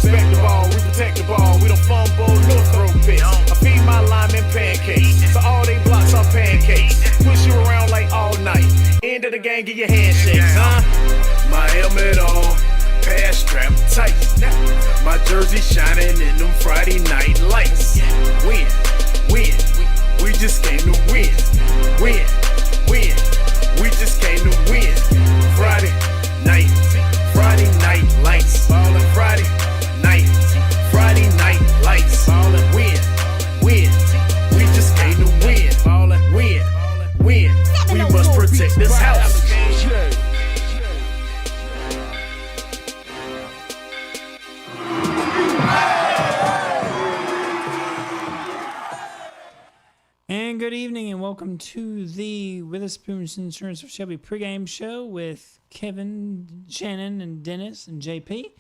respect the ball, we protect the ball. We don't fumble, no throw picks. I feed my linemen pancakes, so all they blocks are pancakes. Push you around like all night. End of the game, get your handshakes, huh? My helmet on, pass strap tight. My jersey shining in them Friday night lights. Win, win, we just came to win. Win, win, we just came to win. Friday night lights. Ballin' Friday night lights. Ballin' win, win, we just came to win. Ballin' win, win, we must protect this house. And good evening and welcome to the Witherspoon Insurance of Shelby pregame show with Kevin, Shannon, and Dennis and JP.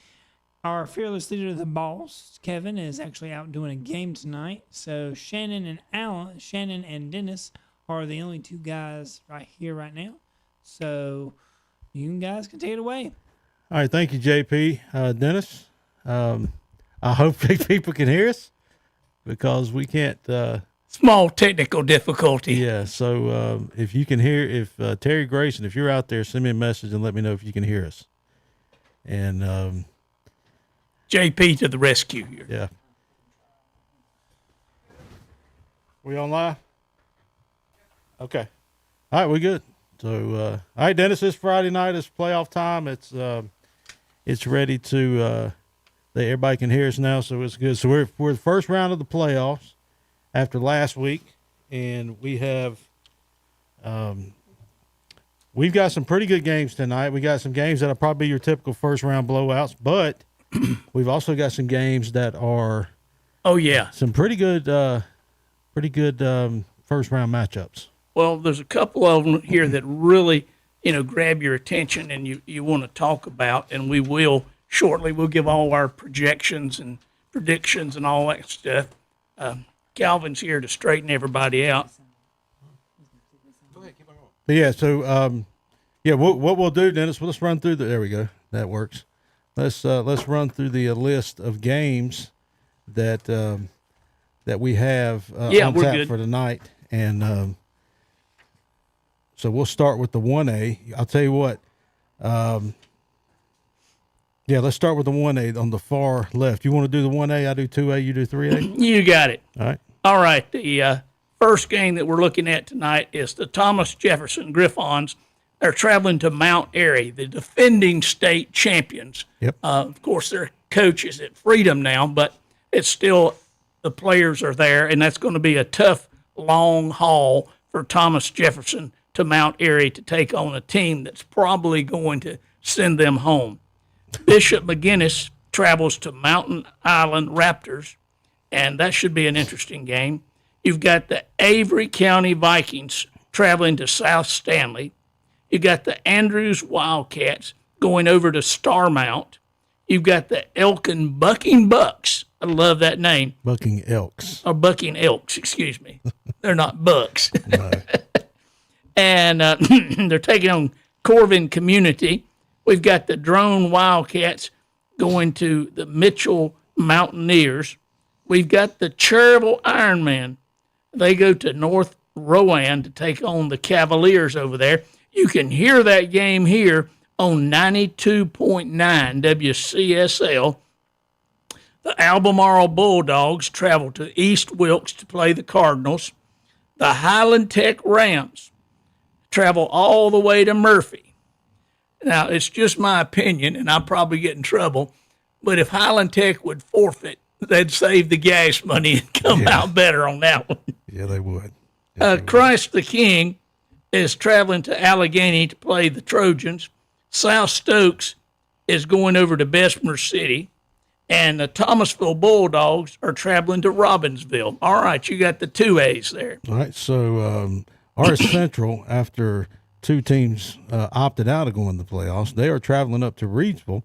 Our fearless leader of the boss, Kevin, is actually out doing a game tonight. So Shannon and Dennis are the only two guys right here right now. So you guys can take it away. All right, thank you, JP. Dennis, I hope people can hear us because we can't. Small technical difficulty. Yeah, so if you can hear, Terry Grayson, if you're out there, send me a message and let me know if you can hear us. And JP to the rescue here. Yeah. We on live? Okay. All right, we good. So, all right, Dennis, this Friday night is playoff time. It's ready to everybody can hear us now, so it's good. So we're the first round of the playoffs after last week, and we have we've got some pretty good games tonight. We got some games that are probably your typical first round blowouts, but we've also got some games that are some pretty good first round matchups. Well, there's a couple of them here that really grab your attention and you want to talk about, and we will shortly. We'll give all our projections and predictions and all that stuff. Calvin's here to straighten everybody out. Yeah, so what we'll do, Dennis, let's run through there we go. That works. Let's run through the list of games that we have on tap for tonight, and so we'll start with the 1A. I'll tell you what. Let's start with the 1A on the far left. You want to do the 1A? I do 2A. You do 3A. You got it. All right. All right. The first game that we're looking at tonight is the Thomas Jefferson Griffons. They're traveling to Mount Airy, the defending state champions. Yep. Of course, their coach is at Freedom now, but it's still the players are there, and that's going to be a tough, long haul for Thomas Jefferson to Mount Airy to take on a team that's probably going to send them home. Bishop McGuinness travels to Mountain Island Raptors, and that should be an interesting game. You've got the Avery County Vikings traveling to South Stanley. You've got the Andrews Wildcats going over to Starmount. You've got the Elkin Bucking Bucks. I love that name. Bucking Elks. Or Bucking Elks, excuse me. They're not Bucks. No. And they're taking on Corvin Community. We've got the Drone Wildcats going to the Mitchell Mountaineers. We've got the Cherryville Ironman. They go to North Rowan to take on the Cavaliers over there. You can hear that game here on 92.9 WCSL. The Albemarle Bulldogs travel to East Wilkes to play the Cardinals. The Highland Tech Rams travel all the way to Murphy. Now, it's just my opinion, and I'll probably get in trouble, but if Highland Tech would forfeit, they'd save the gas money and come out better on that one. Yeah, they would. Christ the King is traveling to Allegheny to play the Trojans. South Stokes is going over to Bessemer City. And the Thomasville Bulldogs are traveling to Robbinsville. All right, you got the 2As there. All right, so RS Central, after two teams opted out of going to the playoffs, they are traveling up to Reedsville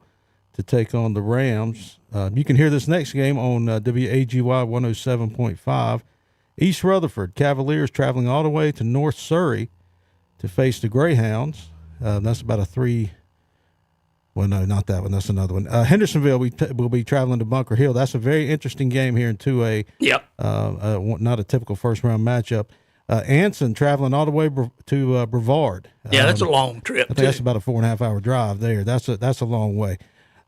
to take on the Rams. You can hear this next game on WAGY 107.5. East Rutherford Cavaliers traveling all the way to North Surrey to face the Greyhounds. That's about a 3 Well, no, not that one. That's another one. Hendersonville, will be traveling to Bunker Hill. That's a very interesting game here in 2A. Yep. Not a typical first-round matchup. Anson traveling all the way to Brevard. Yeah, that's a long trip, I think that's about a 4.5-hour drive there. That's a long way.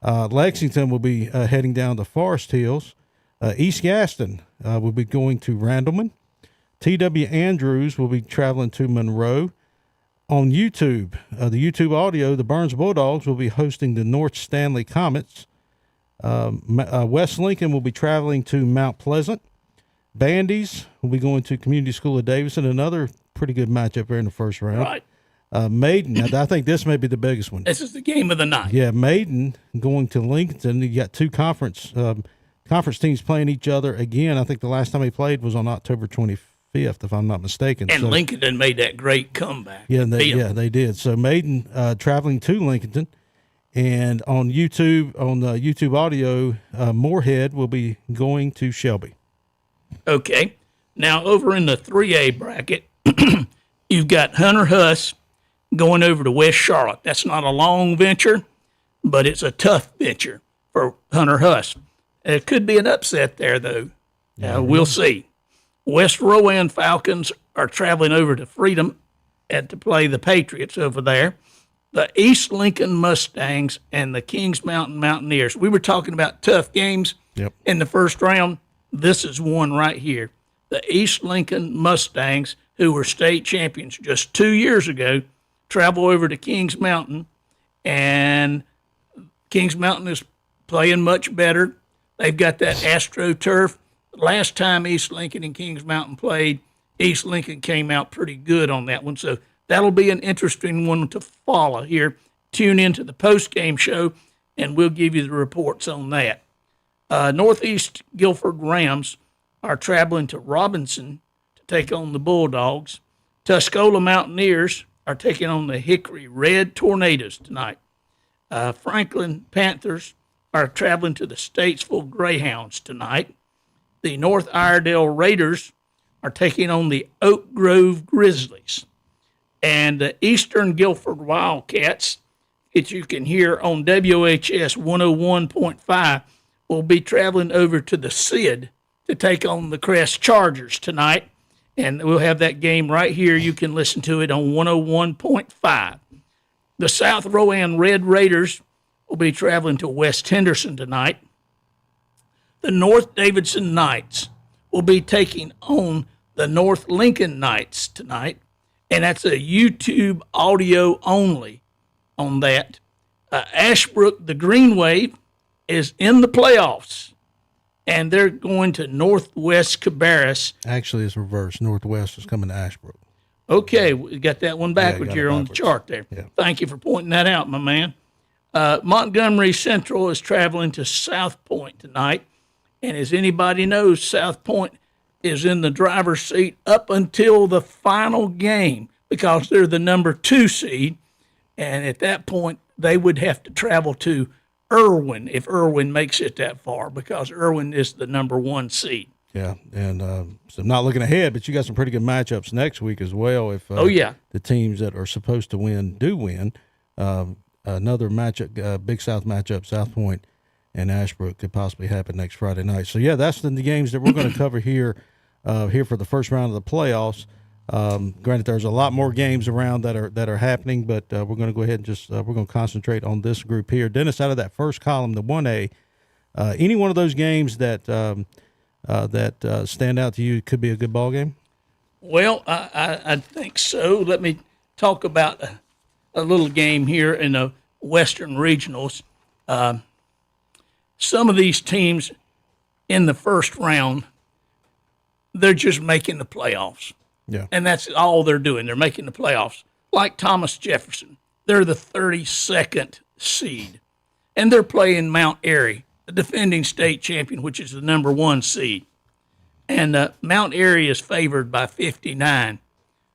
Lexington will be heading down to Forest Hills. East Gaston will be going to Randleman. T.W. Andrews will be traveling to Monroe. On YouTube, the YouTube audio, the Burns Bulldogs will be hosting the North Stanley Comets. West Lincoln will be traveling to Mount Pleasant. Bandies will be going to Community School of Davidson, another pretty good matchup there in the first round. Right. Maiden, I think this may be the biggest one. This is the game of the night. Yeah, Maiden going to Lincoln. You got two conference teams playing each other again. I think the last time they played was on October 25th, if I'm not mistaken. And Lincoln made that great comeback. Yeah, they did. So Maiden traveling to Lincoln, and on YouTube audio, Moorhead will be going to Shelby. Okay. Now, over in the 3A bracket, you've got Hunter Huss going over to West Charlotte. That's not a long venture, but it's a tough venture for Hunter Huss. It could be an upset there, though. We'll see. West Rowan Falcons are traveling over to Freedom and to play the Patriots over there. The East Lincoln Mustangs and the Kings Mountain Mountaineers. We were talking about tough games in the first round. This is one right here. The East Lincoln Mustangs, who were state champions just 2 years ago, travel over to Kings Mountain, and Kings Mountain is playing much better. They've got that AstroTurf. Last time East Lincoln and Kings Mountain played, East Lincoln came out pretty good on that one. So that'll be an interesting one to follow here. Tune into the post-game show, and we'll give you the reports on that. Northeast Guilford Rams are traveling to Robinson to take on the Bulldogs. Tuscola Mountaineers are taking on the Hickory Red Tornadoes tonight. Franklin Panthers are traveling to the Statesville Greyhounds tonight. The North Iredell Raiders are taking on the Oak Grove Grizzlies. And the Eastern Guilford Wildcats, that you can hear on WHS 101.5, will be traveling over to the SID to take on the Crest Chargers tonight. And we'll have that game right here. You can listen to it on 101.5. The South Rowan Red Raiders will be traveling to West Henderson tonight. The North Davidson Knights will be taking on the North Lincoln Knights tonight, and that's a YouTube audio only on that. Ashbrook, the Green Wave, is in the playoffs, and they're going to Northwest Cabarrus. Actually, it's reversed. Northwest is coming to Ashbrook. Okay, we got that one backwards here on the chart there. Yeah. Thank you for pointing that out, my man. Montgomery Central is traveling to South Point tonight. And as anybody knows, South Point is in the driver's seat up until the final game because they're the number 2 seed. And at that point, they would have to travel to Irwin if Irwin makes it that far because Irwin is the number 1 seed. Yeah, and so I'm not looking ahead, but you got some pretty good matchups next week as well. If the teams that are supposed to win do win, another matchup, Big South matchup, South Point and Ashbrook could possibly happen next Friday night. So yeah, that's the games that we're going to cover here for the first round of the playoffs. Granted, there's a lot more games around that are happening, but we're going to go ahead and just we're going to concentrate on this group here. Dennis, out of that first column, the 1A, any one of those games that stand out to you could be a good ball game? Well, I think so. Let me talk about a little game here in the Western Regionals. Some of these teams in the first round, they're just making the playoffs. Yeah. And that's all they're doing. They're making the playoffs. Like Thomas Jefferson, they're the 32nd seed. And they're playing Mount Airy, the defending state champion, which is the number 1 seed. And Mount Airy is favored by 59.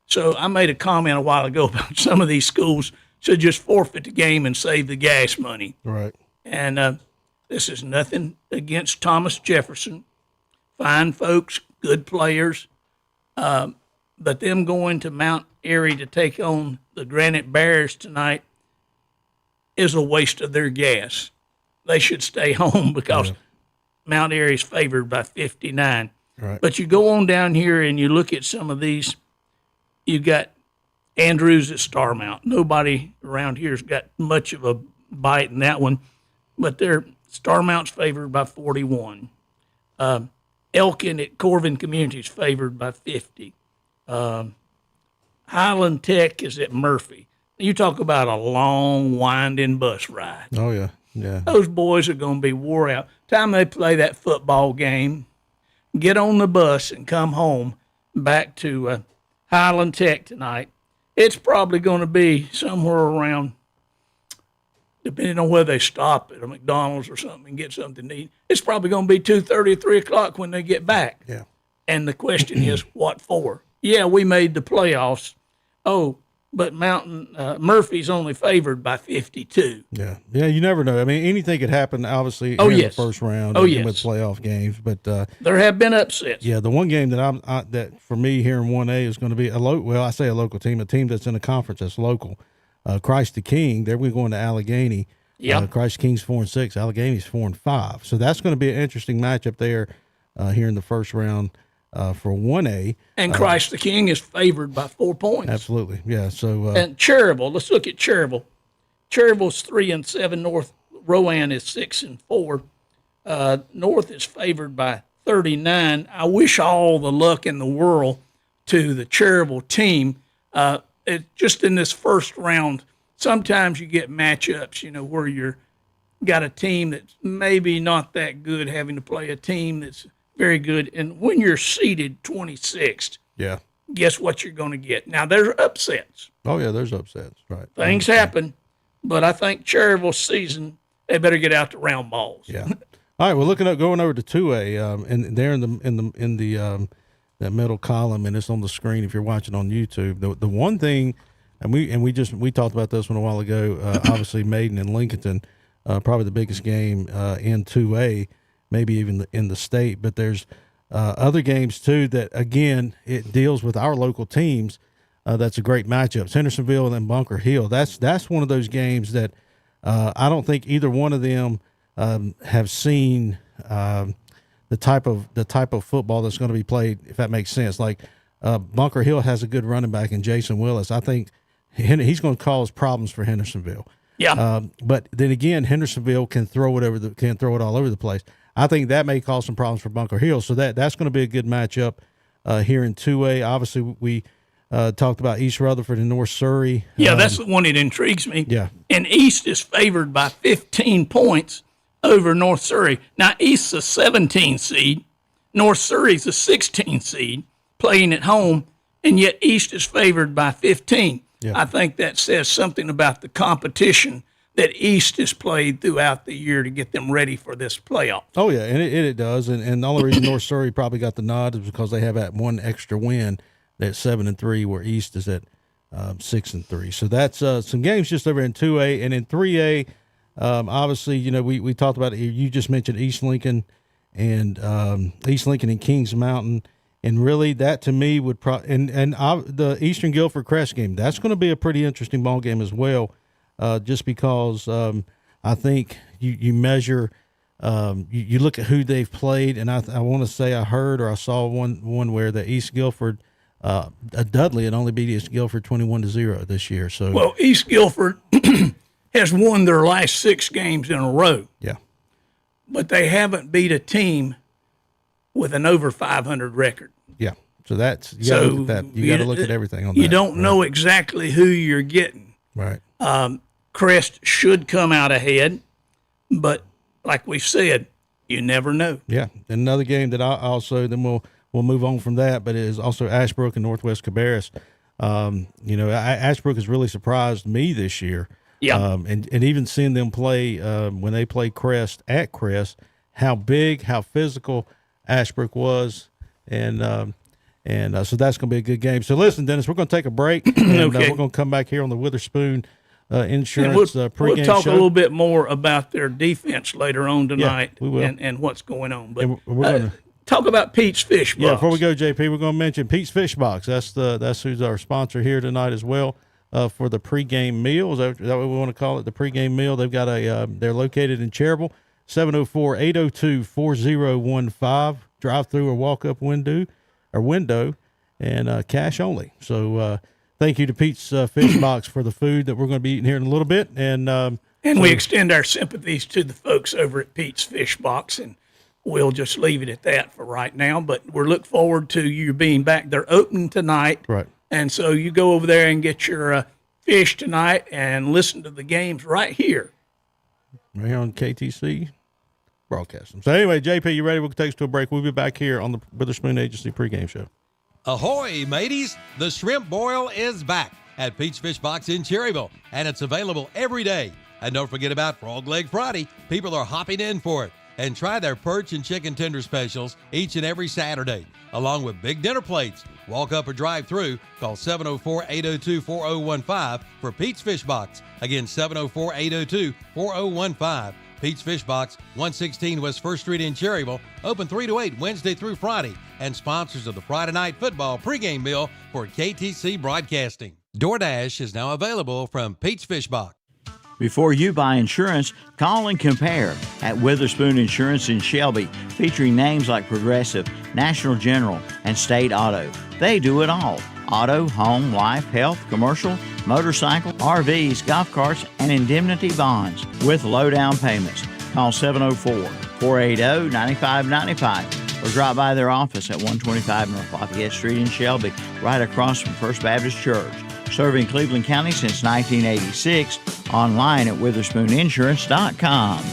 So I made a comment a while ago about some of these schools should just forfeit the game and save the gas money. Right. And this is nothing against Thomas Jefferson. Fine folks, good players. But them going to Mount Airy to take on the Granite Bears tonight, is a waste of their gas. They should stay home because Mount Airy is favored by 59. Right. But you go on down here and you look at some of these. You got Andrews at Starmount. Nobody around here's got much of a bite in that one, but they're Starmount's favored by 41. Elkin at Corvin Communities favored by 50. Highland Tech is at Murphy. You talk about a long, winding bus ride. Oh, yeah. Yeah. Those boys are going to be wore out. Time they play that football game, get on the bus and come home back to Highland Tech tonight. It's probably going to be somewhere around, depending on where they stop at a McDonald's or something and get something to eat, it's probably going to be 2:30 or 3 o'clock when they get back. Yeah. And the question is, what for? Yeah, we made the playoffs. Oh, but Murphy's only favored by 52. Yeah. Yeah, you never know. I mean, anything could happen, obviously, in the first round with playoff games. But there have been upsets. yeah, the one game that that for me here in 1A is going to be I say a local team, a team that's in a conference that's local. Christ the King, we're going to Allegheny. Yeah. Christ the King's 4-6, Allegheny's 4-5. So that's going to be an interesting matchup there here in the first round for 1A. And Christ the King is favored by 4 points. Absolutely, yeah. So and Cherryville, let's look at Cherryville. Cherryville's 3-7. North Rowan is 6-4. North is favored by 39. I wish all the luck in the world to the Cherryville team. Just in this first round, sometimes you get matchups, where you're got a team that's maybe not that good having to play a team that's very good. And when you're seeded 26th, yeah. guess what you're going to get? Now, there's upsets. Oh, yeah, there's upsets, right. Things happen, but I think Cherryville's season, they better get out the round balls. Yeah. All right, we're going over to 2A, and there in the that middle column, and it's on the screen if you're watching on YouTube. The one thing, and we talked about this one a while ago. Obviously, Maiden and Lincolnton, probably the biggest game in 2A, maybe even in the state. But there's other games too that again it deals with our local teams. That's a great matchup. Hendersonville and Bunker Hill. That's one of those games that I don't think either one of them have seen. The type of football that's going to be played, if that makes sense. Like Bunker Hill has a good running back in Jason Willis. I think he's going to cause problems for Hendersonville. Yeah. But then again, Hendersonville can throw it all over the place. I think that may cause some problems for Bunker Hill. So that's going to be a good matchup here in 2A. Obviously, we talked about East Rutherford and North Surrey. Yeah, that's the one that intrigues me. Yeah. And East is favored by 15 points over North Surrey. Now, East's a 17 seed. North Surrey's a 16 seed playing at home, and yet East is favored by 15. Yeah. I think that says something about the competition that East has played throughout the year to get them ready for this playoff. Oh, yeah, and it does. And the only reason North Surrey probably got the nod is because they have that one extra win at 7-3, where East is at 6-3. So that's some games just over in 2A. And in 3A, obviously, we talked about it. You just mentioned East Lincoln and Kings Mountain, and really that to me would the Eastern Guilford Crest game. That's going to be a pretty interesting ball game as well, just because I think you measure, you look at who they've played, and I want to say I heard or I saw one where the East Guilford. Dudley had only beat East Guilford 21-0 this year. So well, East Guilford has won their last 6 games in a row. Yeah. But they haven't beat a team with an over 500 record. Yeah. So that's you got to look at that. You got to look at everything on that. You don't know exactly who you're getting. Right. Crest should come out ahead, but like we said, you never know. Yeah. Another game that I also then we'll move on from that, but it is also Ashbrook and Northwest Cabarrus. Ashbrook has really surprised me this year. Yeah. And even seeing them play when they played Crest at Crest, how big, how physical Ashbrook was, and so that's going to be a good game. So listen, Dennis, we're going to take a break, and Okay. we're going to come back here on the Witherspoon Insurance pregame we'll talk show. a little bit more about their defense later on tonight, we will. and what's going on. But And we're gonna, talk about Pete's Fish Box. yeah, before we go, JP, we're going to mention Pete's Fish Box. That's who's our sponsor here tonight as well. for the pregame meal. Is that what we want to call it? The pregame meal. They've got they're located in Cherryville, 704-802-4015, drive through or walk up window, and cash only. So, thank you to Pete's Fish Box for the food that we're going to be eating here in a little bit. And we extend our sympathies to the folks over at Pete's Fish Box, and we'll just leave it at that for right now. But we're looking forward to you being back. They're open tonight. Right. And so you go over there and get your fish tonight and listen to the games right here. Right here on KTC broadcasting. So anyway, JP, you ready? We'll take us to a break. We'll be back here on the Witherspoon Agency pregame show. Ahoy, mateys! The shrimp boil is back at Pete's Fish Box in Cherryville, and it's available every day. And don't forget about Frog Leg Friday. People are hopping in for it. And try their perch and chicken tender specials each and every Saturday, along with big dinner plates. Walk up or drive through. Call 704-802-4015 for Pete's Fish Box. Again, 704-802-4015. Pete's Fish Box, 116 West 1st Street in Cherryville. Open 3 to 8 Wednesday through Friday. And sponsors of the Friday Night Football pregame meal for KTC Broadcasting. DoorDash is now available from Pete's Fish Box. Before you buy insurance, call and compare at Witherspoon Insurance in Shelby, featuring names like Progressive, National General, and State Auto. They do it all. Auto, home, life, health, commercial, motorcycle, RVs, golf carts, and indemnity bonds with low down payments. Call 704-480-9595 or drop by their office at 125 North Lafayette Street in Shelby, right across from First Baptist Church. Serving Cleveland County since 1986. Online at WitherspoonInsurance.com.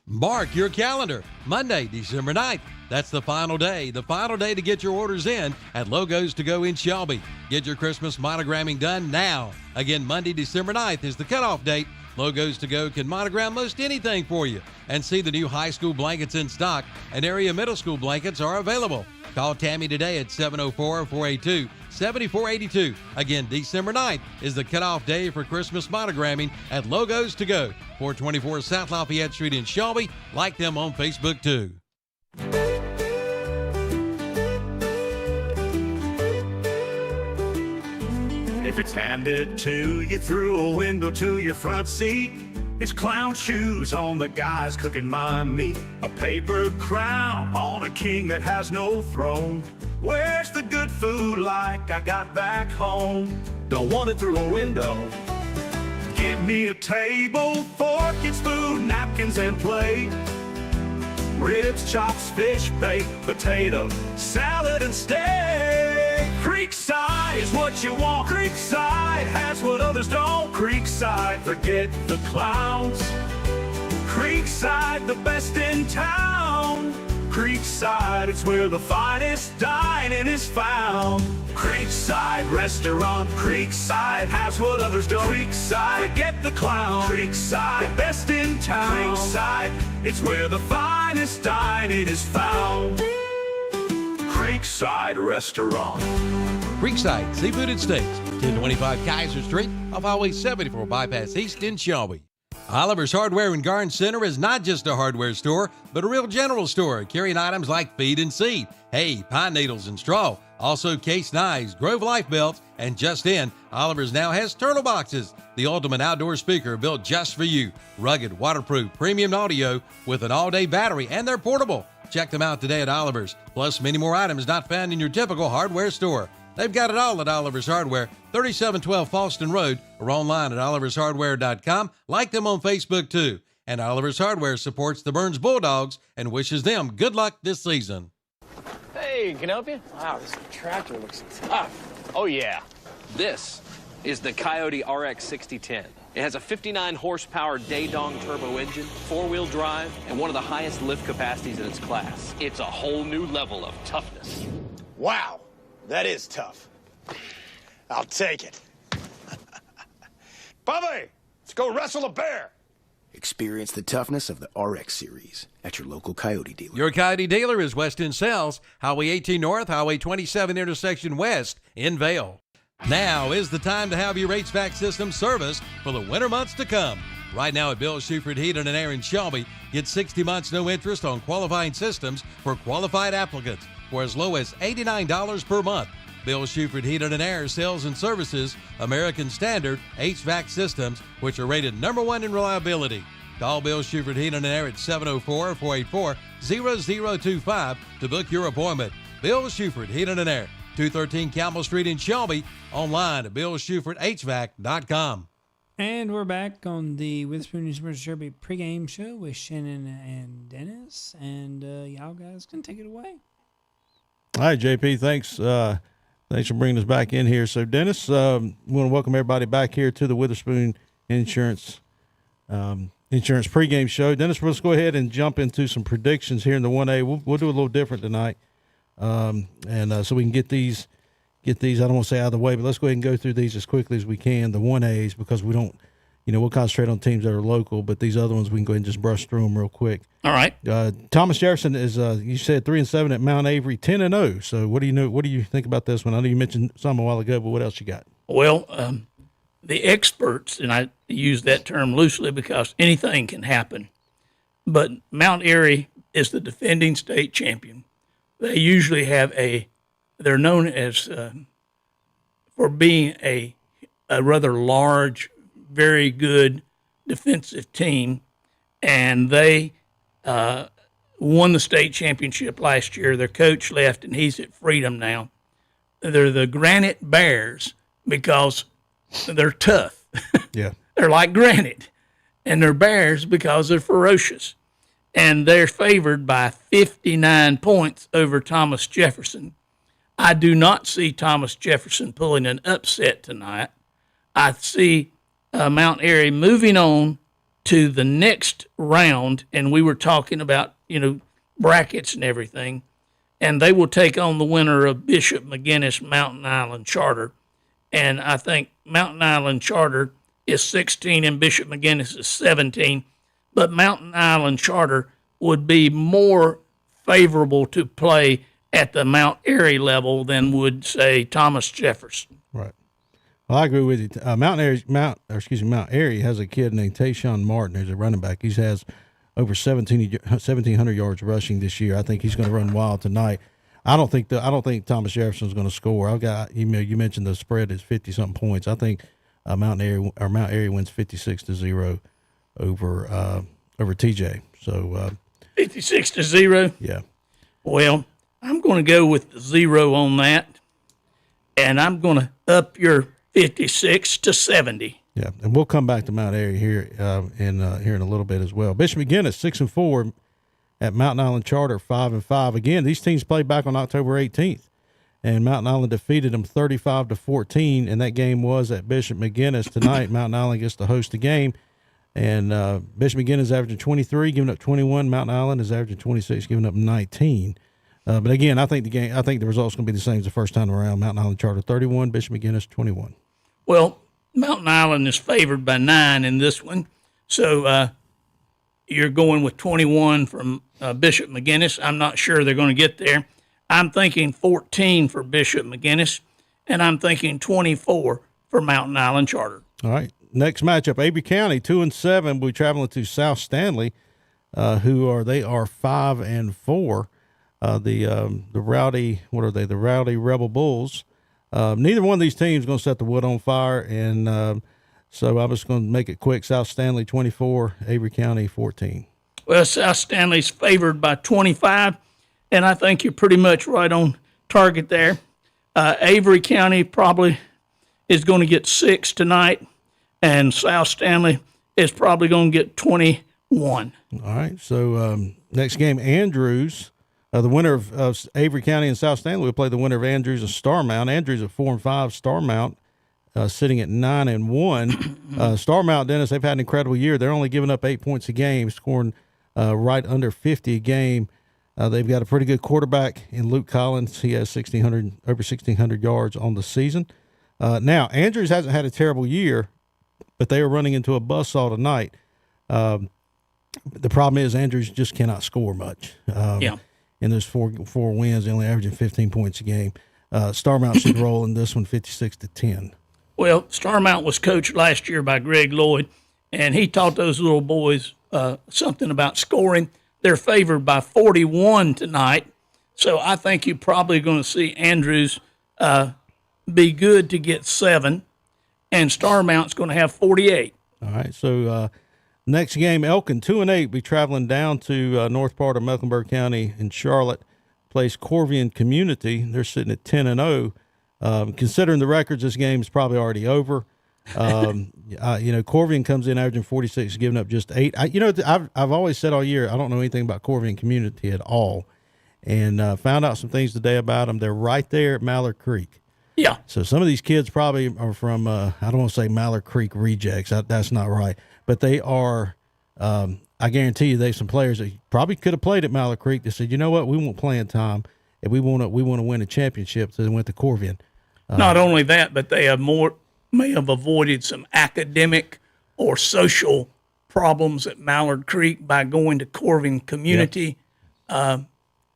Mark your calendar. Monday, December 9th. That's the final day to get your orders in at Logos To Go in Shelby. Get your Christmas monogramming done now. Again, Monday, December 9th is the cutoff date. Logos To Go can monogram most anything for you. And see the new high school blankets in stock, and area middle school blankets are available. Call Tammy today at 704-482-7482. Again, December 9th is the cutoff day for Christmas monogramming at Logos To Go, 424 South Lafayette Street in Shelby. Like them on Facebook, too. If it's handed to you through a window to your front seat, it's clown shoes on the guys cooking my meat. A paper crown on a king that has no throne. Where's the good food like I got back home? Don't want it through a window. Give me a table, fork and spoon, napkins and plate. Ribs, chops, fish, baked potato, salad and steak. Creekside is what you want. Creekside has what others don't. Creekside, forget the clowns. Creekside, the best in town. Creekside, it's where the finest dining is found. Creekside Restaurant. Creekside has what others don't. Creekside, forget the clown. Creekside, best in town. Creekside, it's where the finest dining is found. Creekside Restaurant. Creekside Seafood and Steaks, 1025 Kaiser Street, off Highway 74 Bypass East in Shelby. Oliver's Hardware and Garden Center is not just a hardware store, but a real general store, carrying items like feed and seed, hay, pine needles, and straw. Also case knives, Grove Life belts, and just in, Oliver's now has turtle boxes, the ultimate outdoor speaker built just for you. Rugged, waterproof, premium audio with an all-day battery, and they're portable. Check them out today at Oliver's, plus many more items not found in your typical hardware store. They've got it all at Oliver's Hardware, 3712 Falston Road, or online at olivershardware.com. Like them on Facebook, too. And Oliver's Hardware supports the Burns Bulldogs and wishes them good luck this season. Hey, can I help you? Wow, this tractor looks tough. Oh, yeah. This is the Coyote RX 6010. It has a 59 horsepower Daedong turbo engine, 4-wheel drive, and one of the highest lift capacities in its class. It's a whole new level of toughness. Wow, that is tough. I'll take it. Bubby, let's go wrestle a bear. Experience the toughness of the RX series at your local Coyote dealer. Your Coyote dealer is Weston Sells, Highway 18 North, Highway 27 intersection west in Vail. Now is the time to have your HVAC system serviced for the winter months to come. Right now at Bill Shuford Heating and Air in Shelby, get 60 months no interest on qualifying systems for qualified applicants for as low as $89 per month. Bill Shuford Heating and Air Sales and Services, American Standard HVAC systems, which are rated #1 in reliability. Call Bill Shuford Heating and Air at 704-484-0025 to book your appointment. Bill Shuford Heating and Air, 213 Campbell Street in Shelby. Online at BillShufordHVAC.com. And we're back on the Witherspoon University Shelby pregame show with Shannon and Dennis. And y'all guys can take it away. All right, JP, thanks. Thanks for bringing us back in here. So, Dennis, we want to welcome everybody back here to the Witherspoon Insurance pregame show. Dennis, let's go ahead and jump into some predictions here in the 1A. We'll do a little different tonight, so we can get these. I don't want to say out of the way, but let's go ahead and go through these as quickly as we can. The 1As, because we don't, we'll concentrate on teams that are local, but these other ones we can go ahead and just brush through them real quick. All right. Thomas Jefferson is, you said 3-7 at Mount Avery, 10-0. So what do you think about this one? I know you mentioned some a while ago, but what else you got? Well, the experts, and I use that term loosely because anything can happen, but Mount Airy is the defending state champion. They usually have they're known as for being a rather large, very good defensive team, and they won the state championship last year. Their coach left, and he's at Freedom now. They're the Granite Bears because they're tough. Yeah. They're like granite, and they're bears because they're ferocious. And they're favored by 59 points over Thomas Jefferson. I do not see Thomas Jefferson pulling an upset tonight. I see Mount Airy moving on to the next round, and we were talking about, brackets and everything, and they will take on the winner of Bishop McGuinness Mountain Island Charter. And I think Mountain Island Charter is 16 and Bishop McGuinness is 17, but Mountain Island Charter would be more favorable to play at the Mount Airy level than would, say, Thomas Jefferson. Right. Well, I agree with you. Mount Airy has a kid named Tayshawn Martin who's a running back. He has over 1,700 yards rushing this year. I think he's going to run wild tonight. I don't think Thomas Jefferson's going to score. You mentioned the spread is 50-something points. I think Mount Airy wins 56-0 over TJ. So 56-0. Yeah. Well, I'm going to go with the 0 on that, and I'm going to up your 56-70. Yeah, and we'll come back to Mount Airy here in a little bit as well. Bishop McGuinness 6-4 at Mountain Island Charter 5-5. Again, these teams played back on October 18th, and Mountain Island defeated them 35-14. And that game was at Bishop McGuinness tonight. Mountain Island gets to host the game, and Bishop McGuinness is averaging 23, giving up 21. Mountain Island is averaging 26, giving up 19. But again, I think the result's going to be the same as the first time around. Mountain Island Charter 31, Bishop McGuinness 21. Well, Mountain Island is favored by 9 in this one, so you're going with 21 from Bishop McGuinness. I'm not sure they're going to get there. I'm thinking 14 for Bishop McGuinness, and I'm thinking 24 for Mountain Island Charter. All right. Next matchup, Avery County 2-7. We'll be traveling to South Stanley, who are 5-4. The Rowdy, what are they? The Rowdy Rebel Bulls. Neither one of these teams is going to set the wood on fire, and so I'm just going to make it quick. South Stanley 24, Avery County 14. Well, South Stanley's favored by 25, and I think you're pretty much right on target there. Avery County probably is going to get 6 tonight, and South Stanley is probably going to get 21. All right, so next game, Andrews. The winner of Avery County and South Stanley will play the winner of Andrews and Starmount. Andrews at 4-5, Starmount sitting at 9-1. Starmount, Dennis, they've had an incredible year. They're only giving up 8 points a game, scoring right under 50 a game. They've got a pretty good quarterback in Luke Collins. He has over 1,600 yards on the season. Now, Andrews hasn't had a terrible year, but they are running into a buzzsaw tonight. The problem is Andrews just cannot score much. Yeah. In those four wins, they're only averaging 15 points a game. Starmount should roll in this one 56-10. Well, Starmount was coached last year by Greg Lloyd, and he taught those little boys something about scoring. They're favored by 41 tonight, so I think you're probably going to see Andrews be good to get 7, and Starmount's going to have 48. All right. So next game, Elkin 2-8, be traveling down to north part of Mecklenburg County in Charlotte, plays Corvian Community. They're sitting at 10-0. Considering the records, this game is probably already over. Corvian comes in averaging 46, giving up just 8. I've always said all year I don't know anything about Corvian Community at all, and found out some things today about them. They're right there at Mallard Creek. Yeah. So some of these kids probably are from I don't want to say Mallard Creek rejects. That's not right, but they are. I guarantee you, there's some players that probably could have played at Mallard Creek. They said, you know what, we want playing time, and we want to win a championship. So they went to Corvian. Not only that, but they may have avoided some academic or social problems at Mallard Creek by going to Corvian Community. Yep.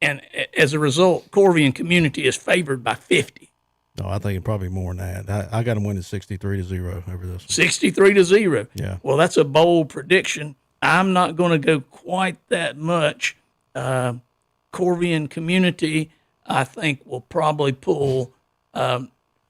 And as a result, Corvian Community is favored by 50. No, I think probably more than that. I got them winning 63-0 over this. 63-0. Yeah. Well, that's a bold prediction. I'm not going to go quite that much. Corvian Community, I think, will probably pull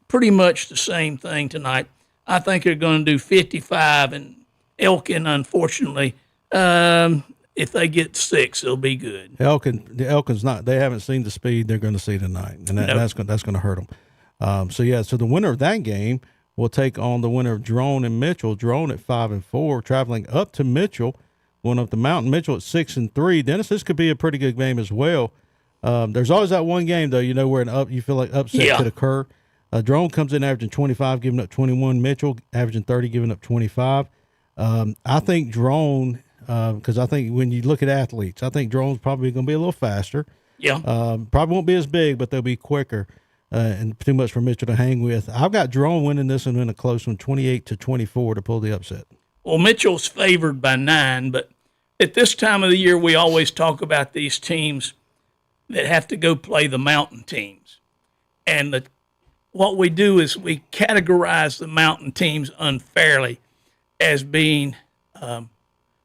pretty much the same thing tonight. I think they're going to do 55, and Elkin, unfortunately, if they get 6, it'll be good. Elkin's not. They haven't seen the speed they're going to see tonight, and that's going to hurt them. So the winner of that game will take on the winner of Drone and Mitchell. Drone at 5-4, traveling up to Mitchell, going up the mountain. Mitchell at 6-3. Dennis, this could be a pretty good game as well. There's always that one game though, where you feel like upset could occur. Drone comes in averaging 25, giving up 21. Mitchell averaging 30, giving up 25. I think Drone, because I think when you look at athletes, I think Drone's probably going to be a little faster. Yeah. Probably won't be as big, but they'll be quicker and too much for Mitchell to hang with. I've got Drone winning this one in a close one, 28-24 to pull the upset. Well, Mitchell's favored by 9, but at this time of the year, we always talk about these teams that have to go play the mountain teams. And what we do is we categorize the mountain teams unfairly as being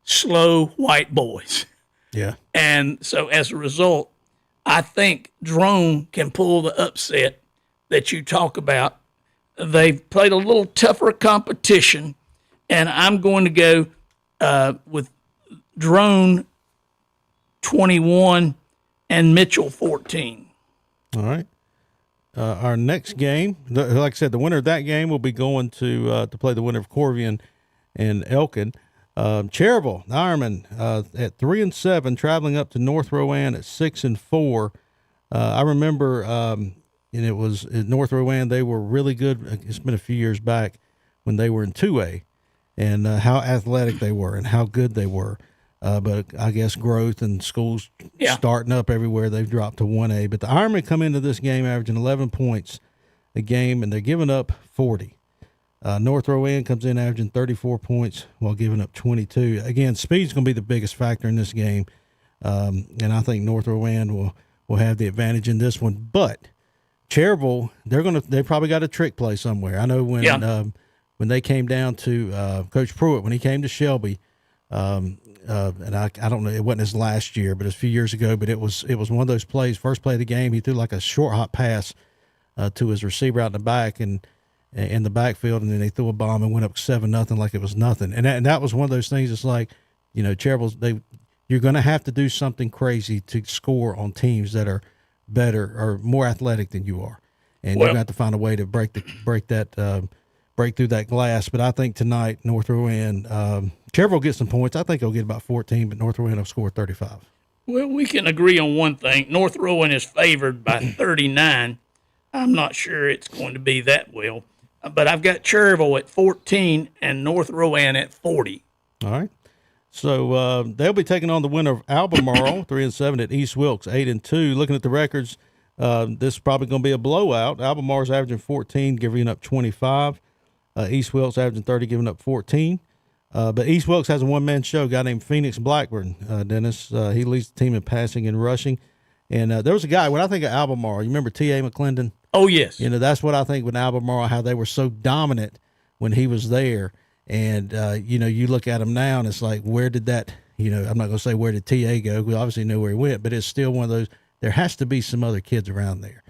slow white boys. Yeah. And so as a result, I think Drone can pull the upset that you talk about. They've played a little tougher competition, and I'm going to go with Drone 21 and Mitchell 14. All right. Our next game, like I said, the winner of that game will be going to play the winner of Corvian and Elkin. Cherville, Ironman at 3-7, traveling up to North Rowan at 6-4. I remember, and it was at North Rowan, they were really good. It's been a few years back when they were in 2A, and how athletic they were and how good they were. But I guess growth and schools starting up everywhere, they've dropped to 1A. But the Ironmen come into this game averaging 11 points a game, and they're giving up 40. North Rowan comes in averaging 34 points while giving up 22. Again, speed's going to be the biggest factor in this game, and I think North Rowan will have the advantage in this one. But Cherville, they probably got a trick play somewhere. I know when they came down to Coach Pruitt, when he came to Shelby. And I don't know, it wasn't his last year, but it was a few years ago. But it was one of those plays. First play of the game, he threw like a short hot pass to his receiver out in the back and in the backfield, and then they threw a bomb and went up 7-0 like it was nothing. And that was one of those things. It's like, Cherville's you're going to have to do something crazy to score on teams that are better or more athletic than you are, and you're going to have to find a way to break through that glass. But I think tonight North Rowan, Cherville will get some points. I think they'll get about 14, but North Rowan will score 35. Well, we can agree on one thing. North Rowan is favored by 39. I'm not sure it's going to be that well, but I've got Cherville at 14 and North Rowan at 40. All right. So they'll be taking on the winner of Albemarle, 3-7, at East Wilkes, 8-2. Looking at the records, this is probably going to be a blowout. Albemarle's averaging 14, giving up 25. East Wilkes averaging 30, giving up 14. But East Wilkes has a one-man show, a guy named Phoenix Blackburn, Dennis. He leads the team in passing and rushing. And there was a guy, when I think of Albemarle, you remember T.A. McClendon? Oh, yes. That's what I think with Albemarle, how they were so dominant when he was there. And, you look at him now, and it's like, where did that, I'm not going to say where did T.A. go. We obviously know where he went, but it's still one of those, there has to be some other kids around there.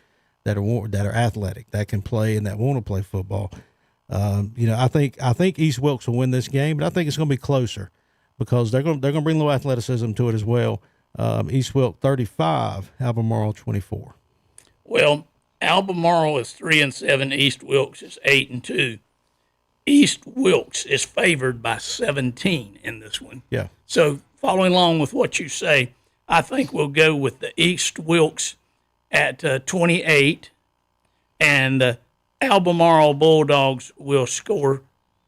that are athletic, that can play and that want to play football. I think East Wilkes will win this game, but I think it's going to be closer because they're going to bring a little athleticism to it as well. East Wilkes 35, Albemarle 24. Well, Albemarle is 3-7. East Wilkes is 8-2. East Wilkes is favored by 17 in this one. Yeah. So following along with what you say, I think we'll go with the East Wilkes at 28, and Albemarle Bulldogs will score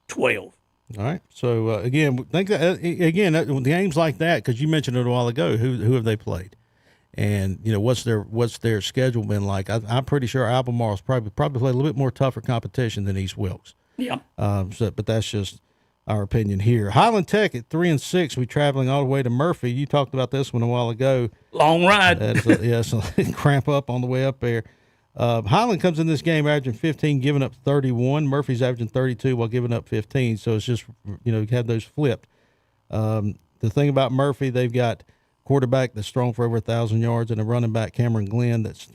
12. All right. So again, think that games like that, because you mentioned it a while ago. Who have they played, and what's their schedule been like? I'm pretty sure Albemarle's probably played a little bit more tougher competition than East Wilkes. Yeah. But that's just our opinion here. Highland Tech at 3-6. We traveling all the way to Murphy. You talked about this one a while ago. Long ride. So cramp up on the way up there. Highland comes in this game averaging 15, giving up 31. Murphy's averaging 32 while giving up 15. So it's just, you have those flipped. The thing about Murphy, they've got quarterback that's thrown for over 1,000 yards and a running back, Cameron Clem, that's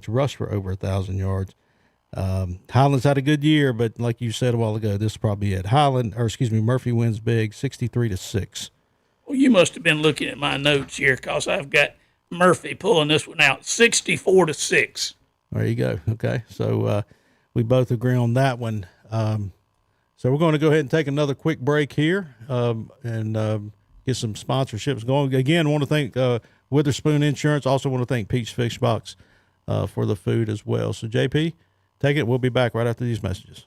rushed for over 1,000 yards. Highland's had a good year, but like you said a while ago, this is probably it. Murphy wins big, 63-6. Well, you must have been looking at my notes here because I've got Murphy pulling this one out, 64-6. There you go. Okay, so we both agree on that one. So we're going to go ahead and take another quick break here and get some sponsorships going. Again, I want to thank Witherspoon Insurance. Also want to thank Pete's Fish Box for the food as well. So, JP, take it. We'll be back right after these messages.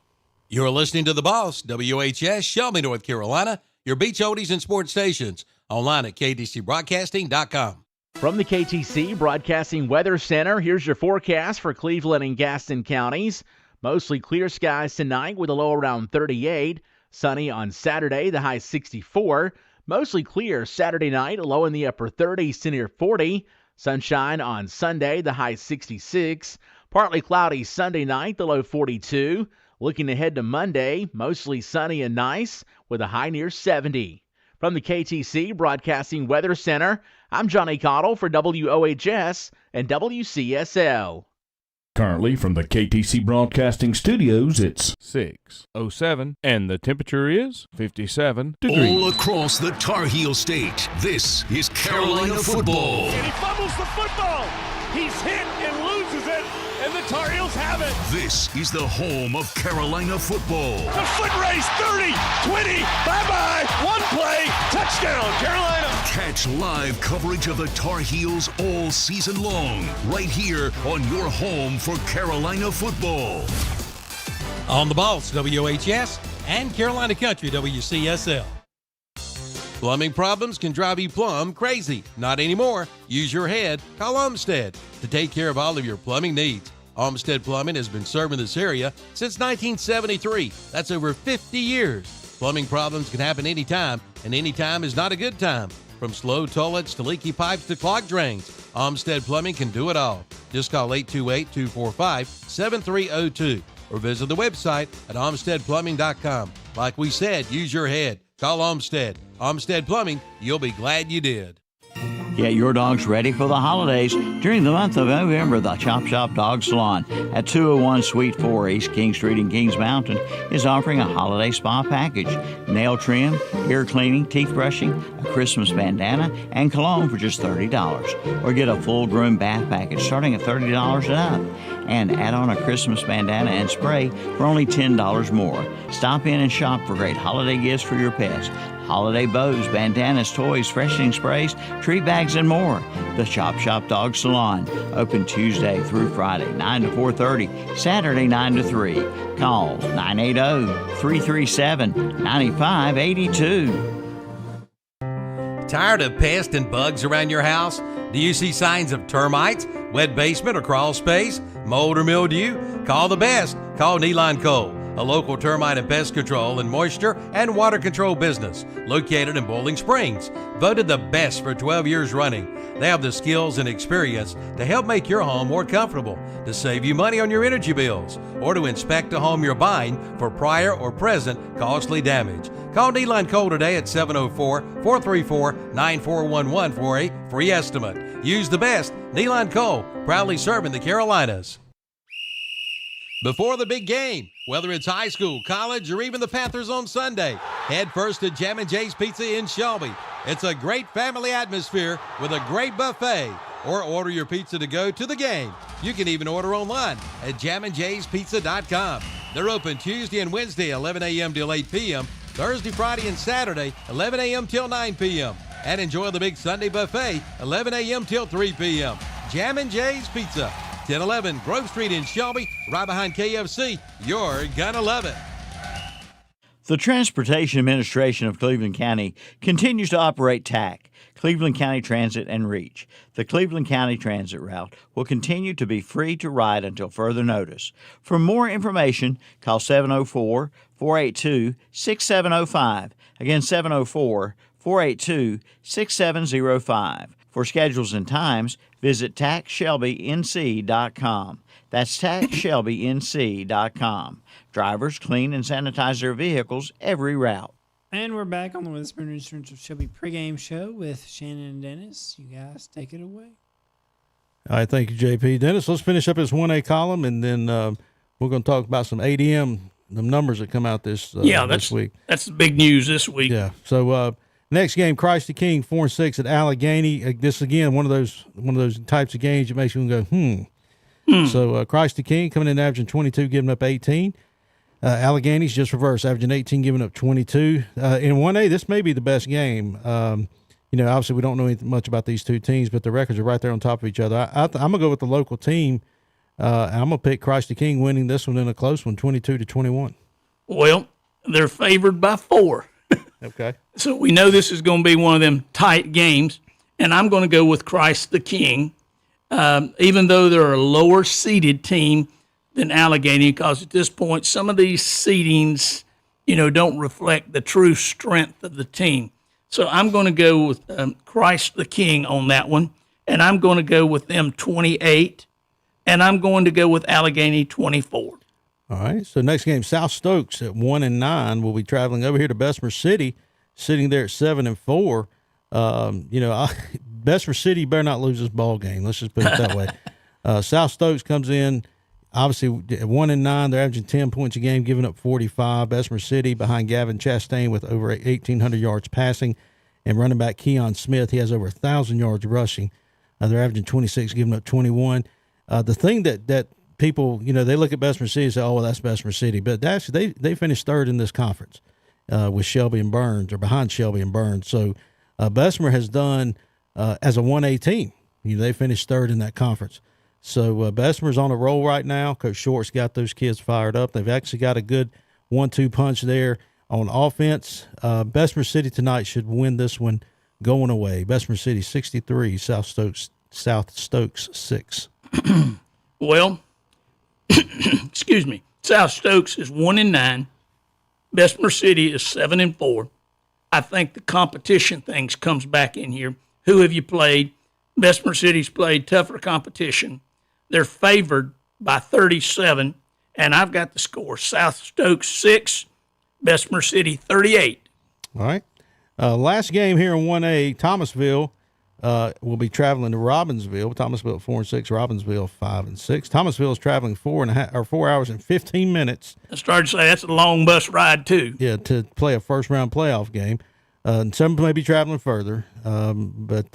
You're listening to The Boss, WHS, Shelby, North Carolina, your beach oldies and sports stations. Online at kdcbroadcasting.com. From the KTC Broadcasting Weather Center, here's your forecast for Cleveland and Gaston counties. Mostly clear skies tonight with a low around 38. Sunny on Saturday, the high 64. Mostly clear Saturday night, a low in the upper 30s to near 40. Sunshine on Sunday, the high 66. Partly cloudy Sunday night, the low 42. Looking ahead to Monday, mostly sunny and nice with a high near 70. From the KTC Broadcasting Weather Center, I'm Johnny Cottle for WOHS and WCSL. Currently from the KTC Broadcasting Studios, it's 6:07 and the temperature is 57 degrees. All across the Tar Heel State, this is Carolina football. And he fumbles the football. He's hit and loses it, and the Tar Heels have it. This is the home of Carolina football. The foot race, 30, 20, bye-bye, one play, touchdown, Carolina. Catch live coverage of the Tar Heels all season long, right here on your home for Carolina football. On the Boss, WHS, and Carolina Country, WCSL. Plumbing problems can drive you plumb crazy. Not anymore. Use your head. Call Olmsted to take care of all of your plumbing needs. Olmsted Plumbing has been serving this area since 1973. That's over 50 years. Plumbing problems can happen anytime, and anytime is not a good time. From slow toilets to leaky pipes to clogged drains, Olmsted Plumbing can do it all. Just call 828-245-7302 or visit the website at olmstedplumbing.com. Like we said, use your head. Call Olmsted. Olmsted Plumbing, you'll be glad you did. Get your dogs ready for the holidays during the month of November. The Chop Shop Dog Salon at 201 Suite 4 East King Street in Kings Mountain is offering a holiday spa package. Nail trim, ear cleaning, teeth brushing, a Christmas bandana, and cologne for just $30. Or get a full groom bath package starting at $30 and up. And add on a Christmas bandana and spray for only $10 more. Stop in and shop for great holiday gifts for your pets. Holiday bows, bandanas, toys, freshening sprays, treat bags, and more. The Chop Shop Dog Salon. Open Tuesday through Friday, 9 to 4:30, Saturday, 9 to 3. Call 980-337-9582. Tired of pests and bugs around your house? Do you see signs of termites, wet basement or crawl space, mold or mildew? Call the best. Call Neeline Cole. a local termite and pest control and moisture and water control business located in Bowling Springs. Voted the best for 12 years running. They have the skills and experience to help make your home more comfortable, to save you money on your energy bills, or to inspect a home you're buying for prior or present costly damage. Call D-Line Cole today at 704-434-9411 for a free estimate. Use the best. D-Line Cole, proudly serving the Carolinas. Before the big game, whether it's high school, college, or even the Panthers on Sunday, head first to Jam & Jay's Pizza in Shelby. It's a great family atmosphere with a great buffet. Or order your pizza to go to the game. You can even order online at jamandjayspizza.com. They're open Tuesday and Wednesday, 11 a.m. till 8 p.m., Thursday, Friday, and Saturday, 11 a.m. till 9 p.m. And enjoy the big Sunday buffet, 11 a.m. till 3 p.m. Jam & Jay's Pizza, 1011 Grove Street in Shelby, right behind KFC. You're gonna love it. The Transportation Administration of Cleveland County continues to operate TAC, Cleveland County Transit and Reach. The Cleveland County Transit route will continue to be free to ride until further notice. For more information, call 704-482-6705. Again, 704-482-6705. For schedules and times, visit taxshelbync.com. That's taxshelbync.com. Drivers clean and sanitize their vehicles every route. And we're back on the Witherspoon Insurance of Shelby pregame show with Shannon and Dennis. You guys take it away. All right, thank you, JP. Dennis, let's finish up this 1A column, and then we're going to talk about some ADM, the numbers that come out this week. That's the big news this week. Yeah. So next game, Christ the King, 4-6 at Allegheny. This again, one of those types of games that makes you go, So Christ the King coming in averaging 22, giving up 18. Allegheny's just reverse, averaging 18, giving up 22. In 1A, this may be the best game. Obviously we don't know anything much about these two teams, but the records are right there on top of each other. I'm going to go with the local team. I'm going to pick Christ the King winning this one in a close one, 22-21. Well, they're favored by 4. Okay. So we know this is going to be one of them tight games, and I'm going to go with Christ the King, even though they're a lower-seeded team than Allegheny, because at this point, some of these seedings, don't reflect the true strength of the team. So I'm going to go with Christ the King on that one, and I'm going to go with them 28, and I'm going to go with Allegheny 24. All right, so next game, South Stokes at 1-9 will be traveling over here to Bessemer City, sitting there at 7-4. Bessemer City better not lose this ball game. Let's just put it that way. South Stokes comes in, obviously at 1-9. They're averaging 10 points a game, giving up 45. Bessemer City behind Gavin Chastain with over 1,800 yards passing, and running back Keon Smith, he has over 1,000 yards rushing. They're averaging 26, giving up 21. The thing that people, they look at Bessemer City and say, oh, well, that's Bessemer City. But actually, they finished third in this conference with Shelby and Burns, or behind Shelby and Burns. So Bessemer has done as a 1A team. They finished third in that conference. So Bessemer's on a roll right now. Coach Short's got those kids fired up. They've actually got a good 1-2 punch there on offense. Bessemer City tonight should win this one going away. Bessemer City 63, South Stokes 6. Well, excuse me. South Stokes is 1-9. Bessemer City is 7-4. I think the competition things comes back in here. Who have you played? Bessemer City's played tougher competition. They're favored by 37, and I've got the score. South Stokes 6, Bessemer City 38. All right. Last game here in 1A, Thomasville will be traveling to Robbinsville. Thomasville at 4-6, Robbinsville 5-6. Thomasville is traveling 4 hours and 15 minutes. I started to say that's a long bus ride too. Yeah, to play a first-round playoff game. And some may be traveling further, but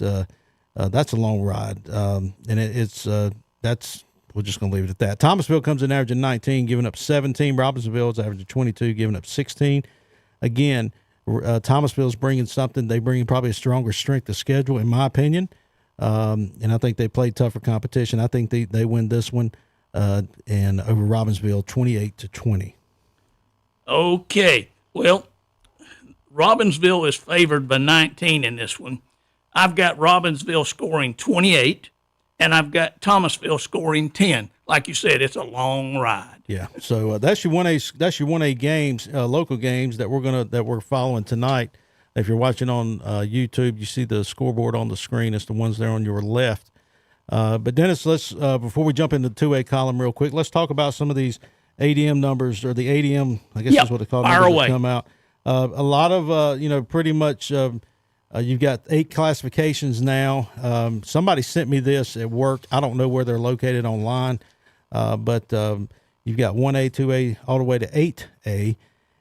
that's a long ride. And we're just going to leave it at that. Thomasville comes in averaging 19, giving up 17. Robbinsville is averaging 22, giving up 16. Again, Thomasville's bringing something. They bring probably a stronger strength of schedule, in my opinion. And I think they play tougher competition. I think they win this one and over Robbinsville 28-20. Okay. Well, Robbinsville is favored by 19 in this one. I've got Robbinsville scoring 28, and I've got Thomasville scoring 10. Like you said, it's a long ride. Yeah. So that's your 1A games, local games that we're following tonight. If you're watching on YouTube, you see the scoreboard on the screen. It's the ones there on your left. But Dennis, let's before we jump into the 2A column real quick, let's talk about some of these ADM numbers, or the ADM, I guess is what they call numbers that come out. A lot of pretty much you've got 8 classifications now. Somebody sent me this at work. I don't know where they're located online, but you've got 1A, 2A, all the way to 8A.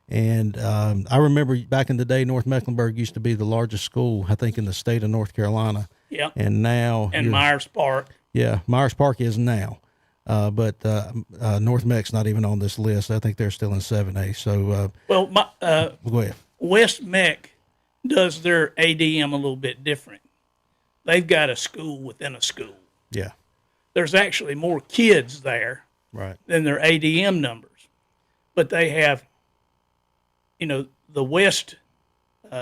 And I remember back in the day, North Mecklenburg used to be the largest school, I think, in the state of North Carolina. Yeah. And now. And Myers Park. Yeah, Myers Park is now. But North Mech's not even on this list. I think they're still in 7A. So. Go ahead. West Mech does their ADM a little bit different. They've got a school within a school. Yeah. There's actually more kids there than their ADM numbers. But they have, the West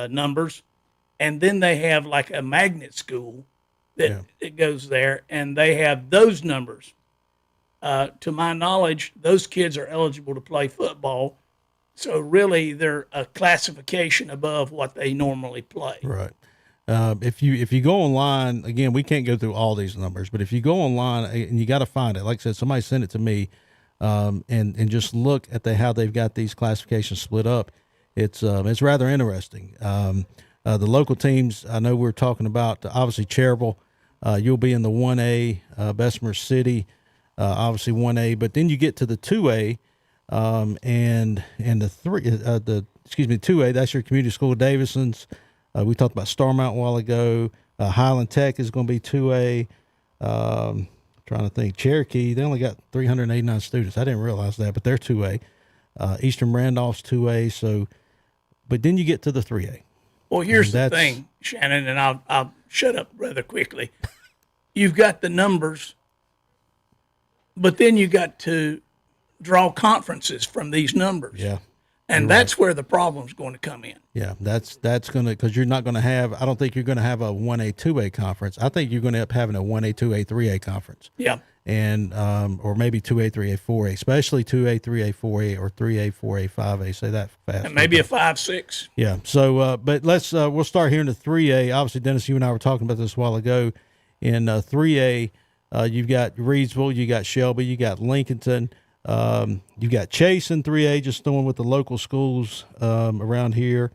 numbers, and then they have like a magnet school that it goes there, and they have those numbers. To my knowledge, those kids are eligible to play football. So really, they're a classification above what they normally play. Right. If you go online, again, we can't go through all these numbers, but if you go online, and you got to find it. Like I said, somebody sent it to me, and just look at how they've got these classifications split up. It's rather interesting. The local teams, I know we're talking about, obviously Cherryville. You'll be in the 1A, Bessemer City, obviously 1A, but then you get to the 2A. And the 2A, that's your community school, Davison's. We talked about Starmount a while ago. Highland Tech is going to be 2A. Trying to think, Cherokee, they only got 389 students. I didn't realize that, but they're 2A. Eastern Randolph's 2A. So, but then you get to the 3A. Well, here's the thing, Shannon, and I'll shut up rather quickly. You've got the numbers, but then you got to draw conferences from these numbers. Yeah. And that's where the problem's going to come in. Yeah, that's going to, because you're not going to have, I don't think you're going to have a 1A, 2A conference. I think you're going to end up having a 1A, 2A, 3A conference. Yeah. And, or maybe 2A, 3A, 4A, especially 2A, 3A, 4A, or 3A, 4A, 5A. Say that fast. And maybe a 5-6. Yeah. So, but we'll start here in the 3A. Obviously, Dennis, you and I were talking about this a while ago. In 3A, you've got Reedsville, you got Shelby, you got Lincolnton. You got Chase in 3A, just throwing with the local schools around here.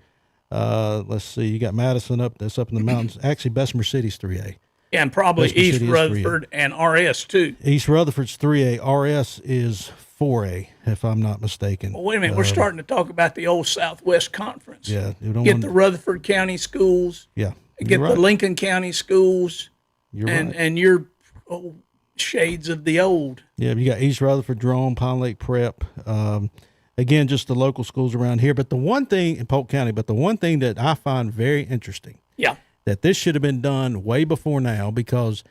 Let's see, you got Madison that's up in the mountains. Actually, Bessemer City's 3A. Yeah, and probably Bessemer East City Rutherford and RS too. East Rutherford's 3A. RS is 4A, if I'm not mistaken. Well, wait a minute, we're starting to talk about the old Southwest Conference. Yeah, get the Rutherford County schools. Yeah, get the Lincoln County schools. You're right. And your shades of the old. Yeah, you got East Rutherford, Jerome, Pine Lake Prep. Again, just the local schools around here. But the one thing in Polk County, that I find very interesting, that this should have been done way before now, because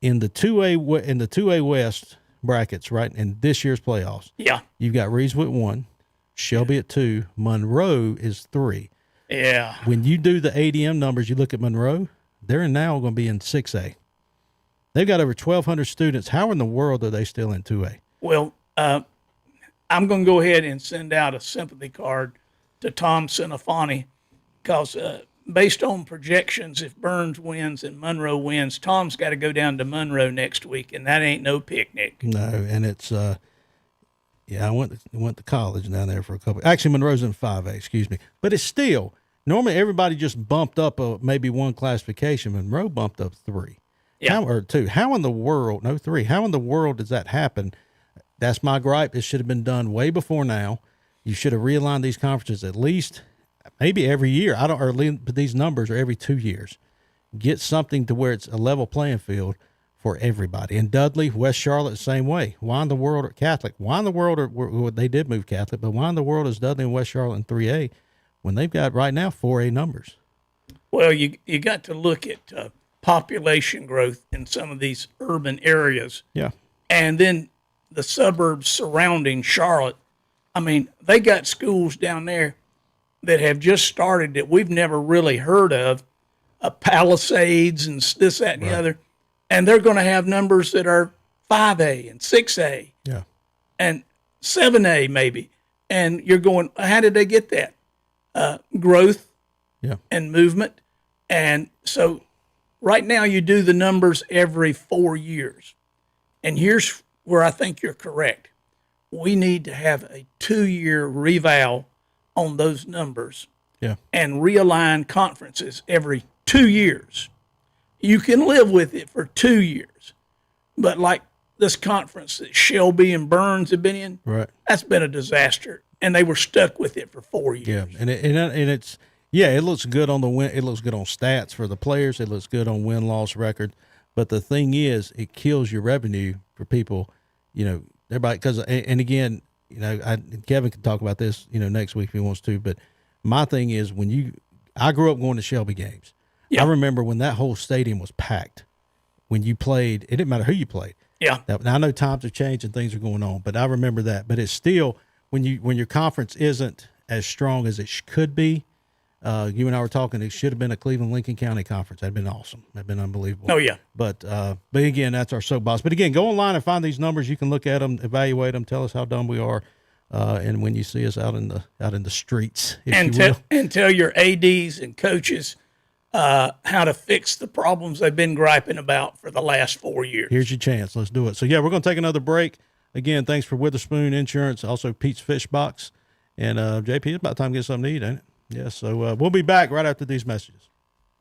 in the 2A West brackets, right, in this year's playoffs, you've got Reedsville at 1, Shelby at 2, Monroe is 3. Yeah. When you do the ADM numbers, you look at Monroe, they're now going to be in 6A. They've got over 1,200 students. How in the world are they still in 2A? Well, I'm going to go ahead and send out a sympathy card to Tom Sinafani, because based on projections, if Burns wins and Monroe wins, Tom's got to go down to Monroe next week, and that ain't no picnic. No, and it's I went to college down there for a couple. Actually, Monroe's in 5A, excuse me. But it's still, normally everybody just bumped up maybe one classification. Monroe bumped up 3. Yeah. Or 2. How in the world? No, 3. How in the world does that happen? That's my gripe. It should have been done way before now. You should have realigned these conferences at least maybe every year. These numbers are every 2 years. Get something to where it's a level playing field for everybody. And Dudley, West Charlotte, the same way. Why in the world are Catholic? Why in the world they did move Catholic, but why in the world is Dudley and West Charlotte in 3A when they've got right now 4A numbers? Well, you got to look at population growth in some of these urban areas. Yeah. And then the suburbs surrounding Charlotte. I mean, they got schools down there that have just started that we've never really heard of, Palisades and this, that, and the other. and they're going to have numbers that are 5A and 6A and 7A maybe. And you're going, how did they get that? Growth and movement. And so right now you do the numbers every 4 years. And here's where I think you're correct. We need to have a 2-year reval on those numbers and realign conferences every 2 years. You can live with it for 2 years. But like this conference that Shelby and Burns have been in, that's been a disaster. And they were stuck with it for 4 years. Yeah, and it's it looks good on the win. It looks good on stats for the players. It looks good on win-loss record. But the thing is, it kills your revenue for people. You know, everybody and again, you know, Kevin can talk about this, you know, next week if he wants to. But my thing is, I grew up going to Shelby games. I remember when that whole stadium was packed. When you played, it didn't matter who you played. Yeah. Now I know times have changed and things are going on, but I remember that. But it's still when your conference isn't as strong as it could be. You and I were talking. It should have been a Cleveland-Lincoln County conference. That'd been awesome. That'd been unbelievable. Oh yeah. But again, that's our soapbox. But again, go online and find these numbers. You can look at them, evaluate them, tell us how dumb we are, and when you see us out in the streets, and tell your ads and coaches how to fix the problems they've been griping about for the last 4 years. Here's your chance. Let's do it. So we're going to take another break. Again, thanks for Witherspoon Insurance, also Pete's Fish Box, and JP. It's about time to get something to eat, ain't it? Yeah, so we'll be back right after these messages.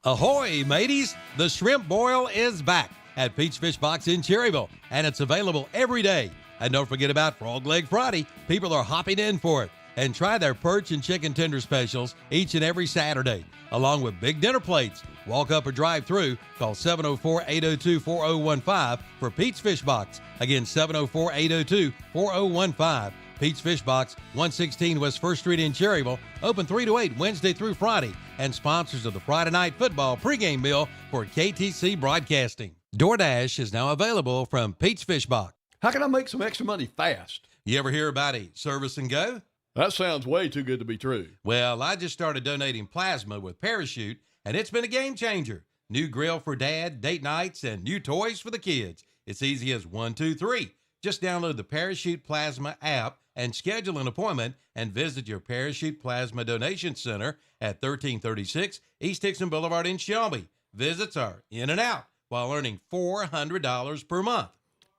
Ahoy, mateys! The shrimp boil is back at Pete's Fish Box in Cherryville, and it's available every day. And don't forget about Frog Leg Friday. People are hopping in for it. And try their perch and chicken tender specials each and every Saturday, along with big dinner plates. Walk up or drive through. Call 704-802-4015 for Pete's Fish Box. Again, 704-802-4015. Pete's Fish Box, 116 West 1st Street in Cherryville. Open 3 to 8 Wednesday through Friday. And sponsors of the Friday Night Football pregame meal for KTC Broadcasting. DoorDash is now available from Pete's Fish Box. How can I make some extra money fast? You ever hear about a service and go? That sounds way too good to be true. Well, I just started donating plasma with Parachute, and it's been a game changer. New grill for dad, date nights, and new toys for the kids. It's easy as 1, 2, 3. Just download the Parachute Plasma app and schedule an appointment and visit your Parachute Plasma Donation Center at 1336 East Dixon Boulevard in Shelby. Visits are in and out while earning $400 per month.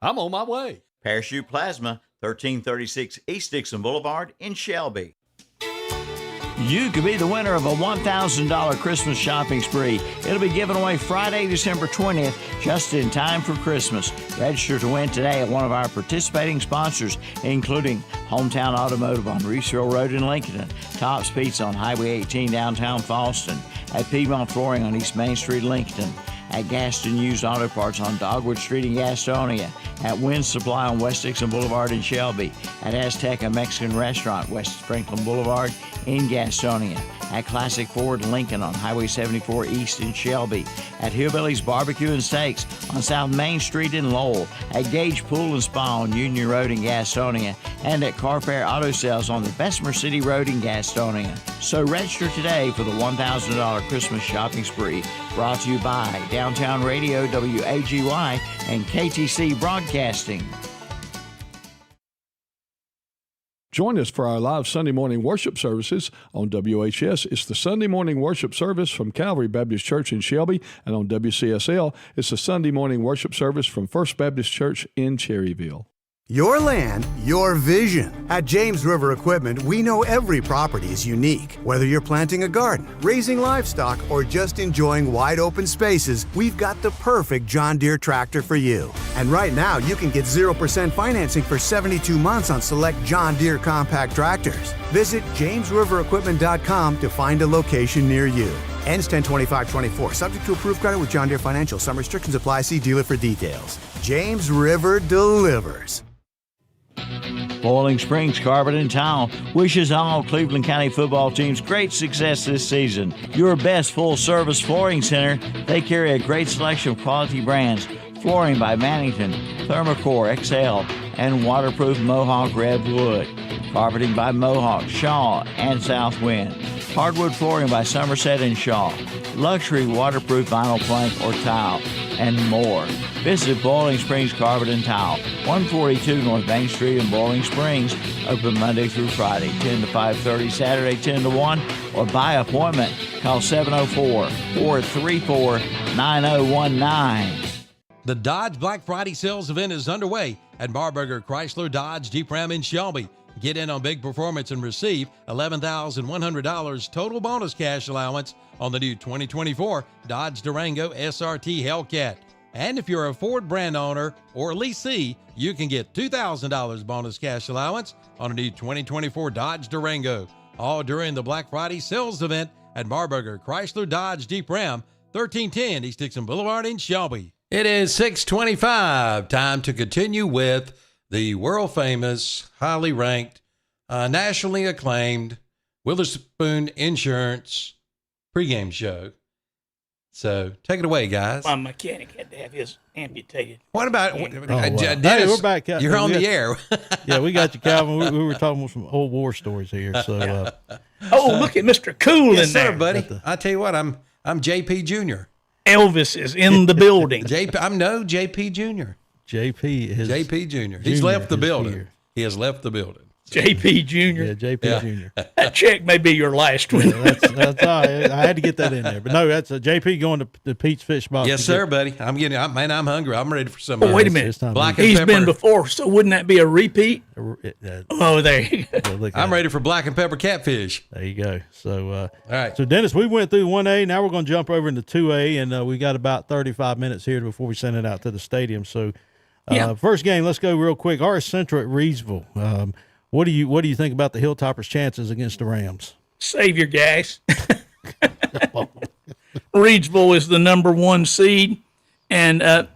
I'm on my way. Parachute Plasma, 1336 East Dixon Boulevard in Shelby. You could be the winner of a $1,000 Christmas shopping spree. It'll be given away Friday, December 20th, just in time for Christmas. Register to win today at one of our participating sponsors, including Hometown Automotive on Reeseville Road in Lincoln, Tops Pizza on Highway 18 downtown Falston, at Piedmont Flooring on East Main Street, Lincoln, at Gaston Used Auto Parts on Dogwood Street in Gastonia, at Wind Supply on West Dixon Boulevard in Shelby, at Azteca Mexican Restaurant, West Franklin Boulevard in Gastonia, at Classic Ford Lincoln on Highway 74 East in Shelby, at Hillbilly's Barbecue and Steaks on South Main Street in Lowell, at Gage Pool and Spa on Union Road in Gastonia, and at Carfair Auto Sales on the Bessemer City Road in Gastonia. So register today for the $1,000 Christmas shopping spree, brought to you by Downtown Radio, WAGY, and KTC Broadcasting. Join us for our live Sunday morning worship services on WHS. It's the Sunday morning worship service from Calvary Baptist Church in Shelby, and on WCSL, it's the Sunday morning worship service from First Baptist Church in Cherryville. Your land, your vision. At James River Equipment, we know every property is unique. Whether you're planting a garden, raising livestock, or just enjoying wide open spaces, we've got the perfect John Deere tractor for you. And right now, you can get 0% financing for 72 months on select John Deere compact tractors. Visit JamesRiverEquipment.com to find a location near you. Ends 10/25/24. Subject to approved credit with John Deere Financial. Some restrictions apply. See dealer for details. James River delivers. Boiling Springs Carpet and Tile wishes all Cleveland County football teams great success this season. Your best full-service flooring center. They carry a great selection of quality brands. Flooring by Mannington, Thermocore XL, and waterproof Mohawk Red Wood. Carpeting by Mohawk, Shaw, and Southwind. Hardwood flooring by Somerset and Shaw. Luxury waterproof vinyl plank or tile. and more. Visit Boiling Springs Carpet and Tile, 142 North Main Street in Boiling Springs, open Monday through Friday, 10 to 5:30, Saturday 10 to 1, or by appointment, call 704-434-9019. The Dodge Black Friday sales event is underway at Marburger Chrysler Dodge Jeep Ram in Shelby. Get in on big performance and receive $11,100 total bonus cash allowance on the new 2024 Dodge Durango SRT Hellcat. And if you're a Ford brand owner or leasee, you can get $2,000 bonus cash allowance on a new 2024 Dodge Durango. All during the Black Friday sales event at Marburger Chrysler Dodge Jeep Ram, 1310 East Dixon Boulevard in Shelby. It is 6:25. Time to continue with the world-famous, highly ranked, nationally acclaimed Witherspoon Insurance pregame show. So take it away, guys. My mechanic had to have his amputated. What about Dennis? Dennis? We're back. You're on the air. Yeah, we got you, Calvin. We were talking about some old war stories here. So, Look at Mr. Cool yes, in there, sir, buddy. I tell you what, I'm JP Jr. Elvis is in the building. JP Jr. JP Jr. He's left the building. Here. He has left the building. JP Jr. Yeah, JP Jr. That check may be your last one. Yeah, that's all right. I had to get that in there. But no, that's a JP going to the Pete's Fish Box. Yes, sir, buddy. I'm hungry. I'm ready for some. Wait a minute. He's been before, so wouldn't that be a repeat? Oh, there you go. I'm ready for black and pepper catfish. There you go. So, all right. So, Dennis, we went through 1A. Now we're going to jump over into 2A, and we got about 35 minutes here before we send it out to the stadium. So, first game, let's go real quick. RS Central at Reedsville. What do you think about the Hilltoppers' chances against the Rams? Save your gas. Reedsville is the number 1 seed, and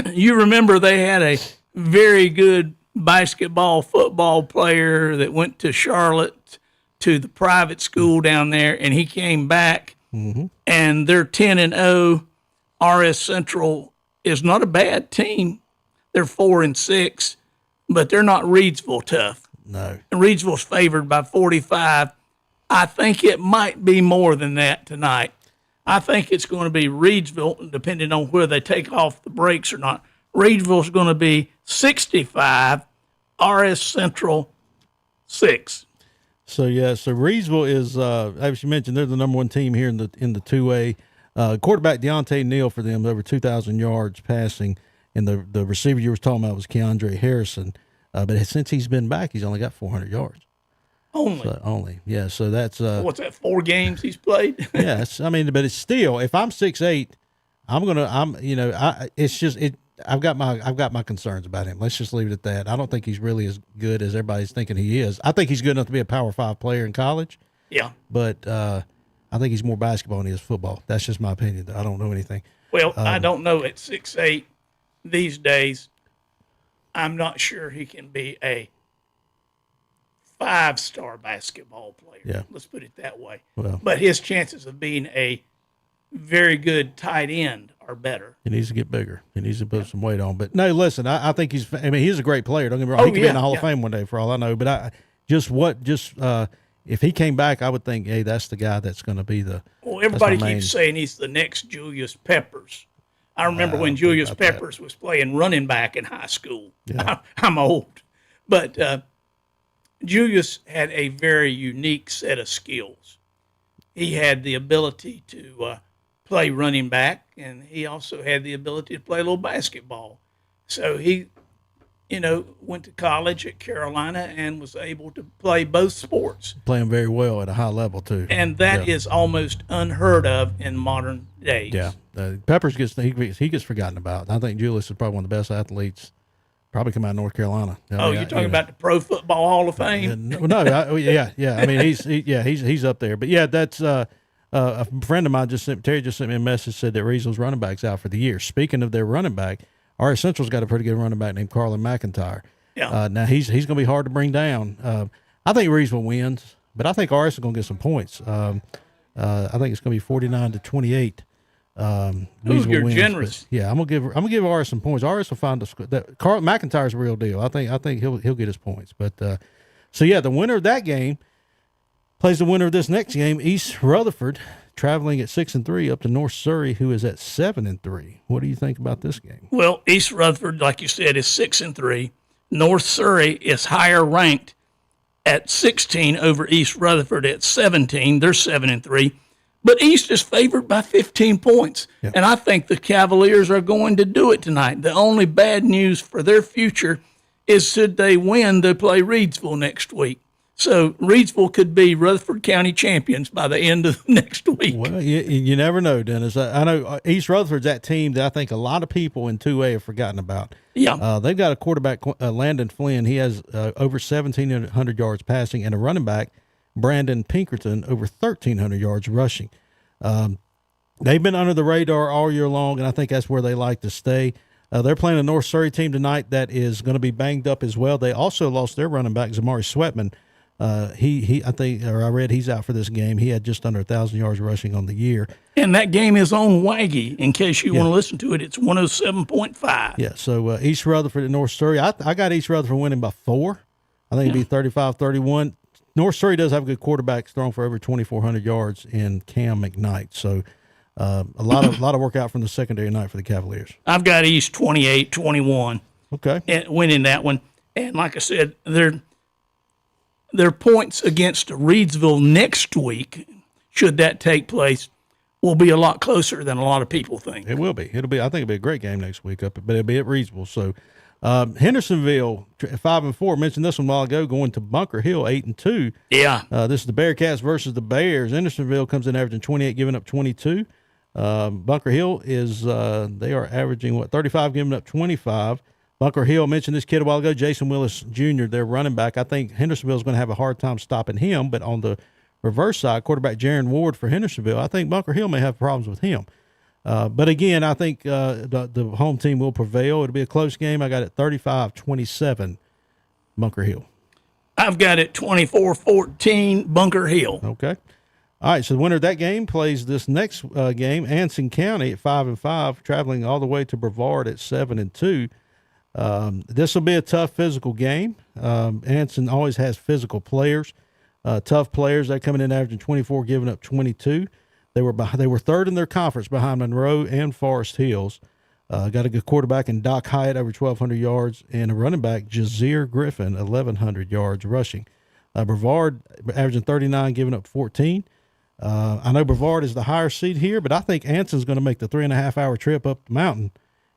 you remember they had a very good football player that went to Charlotte to the private school down there, and he came back, and they're 10-0. RS Central is not a bad team. They're 4-6, but they're not Reedsville tough. No. And Reedsville's favored by 45. I think it might be more than that tonight. I think it's going to be Reedsville, depending on where they take off the brakes or not. Reedsville's going to be 65, RS Central 6. So Reedsville is, as you mentioned, they're the number 1 team here in the 2A. Quarterback Deontay Neal for them, over 2,000 yards passing, and the receiver you were talking about was Keandre Harrison. But since he's been back, he's only got 400 yards. Only. Yeah. So that's what's that? 4 games he's played. Yes. I mean, but it's still, if I'm 6'8", I've got my concerns about him. Let's just leave it at that. I don't think he's really as good as everybody's thinking he is. I think he's good enough to be a Power 5 player in college. Yeah. But I think he's more basketball than he is football. That's just my opinion. I don't know anything. Well, I don't know at 6'8" these days. I'm not sure he can be a 5-star basketball player. Yeah. Let's put it that way. Well, but his chances of being a very good tight end are better. He needs to get bigger. He needs to put some weight on. But no, listen, I think he's a great player. Don't get me wrong. He could be in the Hall of Fame one day for all I know. But if he came back, I would think, hey, that's the guy that's going to be the. Well, everybody keeps saying he's the next Julius Peppers. I remember when Julius Peppers was playing running back in high school. Yeah. I'm old. But Julius had a very unique set of skills. He had the ability to play running back, and he also had the ability to play a little basketball. So he, went to college at Carolina and was able to play both sports. Playing very well at a high level, too. And that is almost unheard of in modern days. Yeah. Peppers he gets forgotten about. I think Julius is probably one of the best athletes, probably come out of North Carolina. You're talking about the Pro Football Hall of Fame? Yeah. I mean, he's up there. But yeah, that's a friend of mine Terry just sent me a message, said that Reedsville's running back's out for the year. Speaking of their running back, RS Central's got a pretty good running back named Carlin McIntyre. Yeah. Now he's going to be hard to bring down. I think Reedsville wins, but I think RS is going to get some points. I think it's going to be 49-28. You're wins, generous. Yeah, I'm gonna give RS some points. RS will find that Carl McIntyre's a real deal. I think he'll get his points. But the winner of that game plays the winner of this next game, East Rutherford, traveling at 6-3 up to North Surrey, who is at 7-3. What do you think about this game? Well, East Rutherford, like you said, is 6-3. North Surrey is higher ranked at 16 over East Rutherford at 17. They're 7-3. But East is favored by 15 points. Yep. And I think the Cavaliers are going to do it tonight. The only bad news for their future is should they win, they play Reedsville next week. So Reedsville could be Rutherford County champions by the end of next week. Well, you never know, Dennis. I know East Rutherford's that team that I think a lot of people in 2A have forgotten about. Yeah. They've got a quarterback, Landon Flynn. He has over 1,700 yards passing, and a running back, Brandon Pinkerton, over 1,300 yards rushing. They've been under the radar all year long, and I think that's where they like to stay. They're playing a North Surrey team tonight that is going to be banged up as well. They also lost their running back, Zamari Sweatman. I read he's out for this game. He had just under 1,000 yards rushing on the year. And that game is on Waggy. In case you want to listen to it, it's 107.5. Yeah, so East Rutherford and North Surrey. I got East Rutherford winning by 4. I think it'd be 35-31. North Surrey does have good quarterbacks throwing for over 2,400 yards in Cam McKnight. So a lot of work out from the secondary night for the Cavaliers. I've got East 28-21. Okay. And winning that one. And like I said, their points against Reedsville next week, should that take place, will be a lot closer than a lot of people think. It will be. I think it'll be a great game next week, but it'll be at Reedsville. So Hendersonville 5-4. Mentioned this one a while ago, going to Bunker Hill 8-2. Yeah. This is the Bearcats versus the Bears. Hendersonville comes in averaging 28, giving up 22. Bunker Hill is they are averaging 35, giving up 25. Bunker Hill, mentioned this kid a while ago, Jason Willis Jr., their running back. I think Hendersonville is going to have a hard time stopping him, but on the reverse side, quarterback Jaron Ward for Hendersonville, I think Bunker Hill may have problems with him. But again, I think the home team will prevail. It'll be a close game. I got it 35-27, Bunker Hill. I've got it 24-14, Bunker Hill. Okay. All right, so the winner of that game plays this next game, Anson County at 5-5, traveling all the way to Brevard at 7-2. This will be a tough physical game. Anson always has physical players, tough players. They're coming in averaging 24, giving up 22. They were third in their conference behind Monroe and Forest Hills. Got a good quarterback in Doc Hyatt, over 1,200 yards, and a running back, Jazeer Griffin, 1,100 yards rushing. Brevard averaging 39, giving up 14. I know Brevard is the higher seed here, but I think Anson's going to make the 3.5-hour trip up the mountain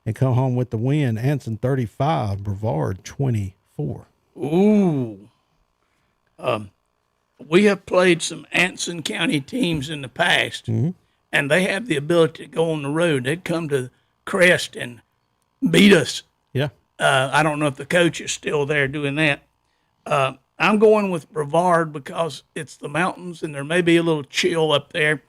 and come home with the win. Anson 35, Brevard 24. Ooh. We have played some Anson County teams in the past, and they have the ability to go on the road. They'd come to Crest and beat us. Yeah. I don't know if the coach is still there doing that. I'm going with Brevard because it's the mountains, and there may be a little chill up there.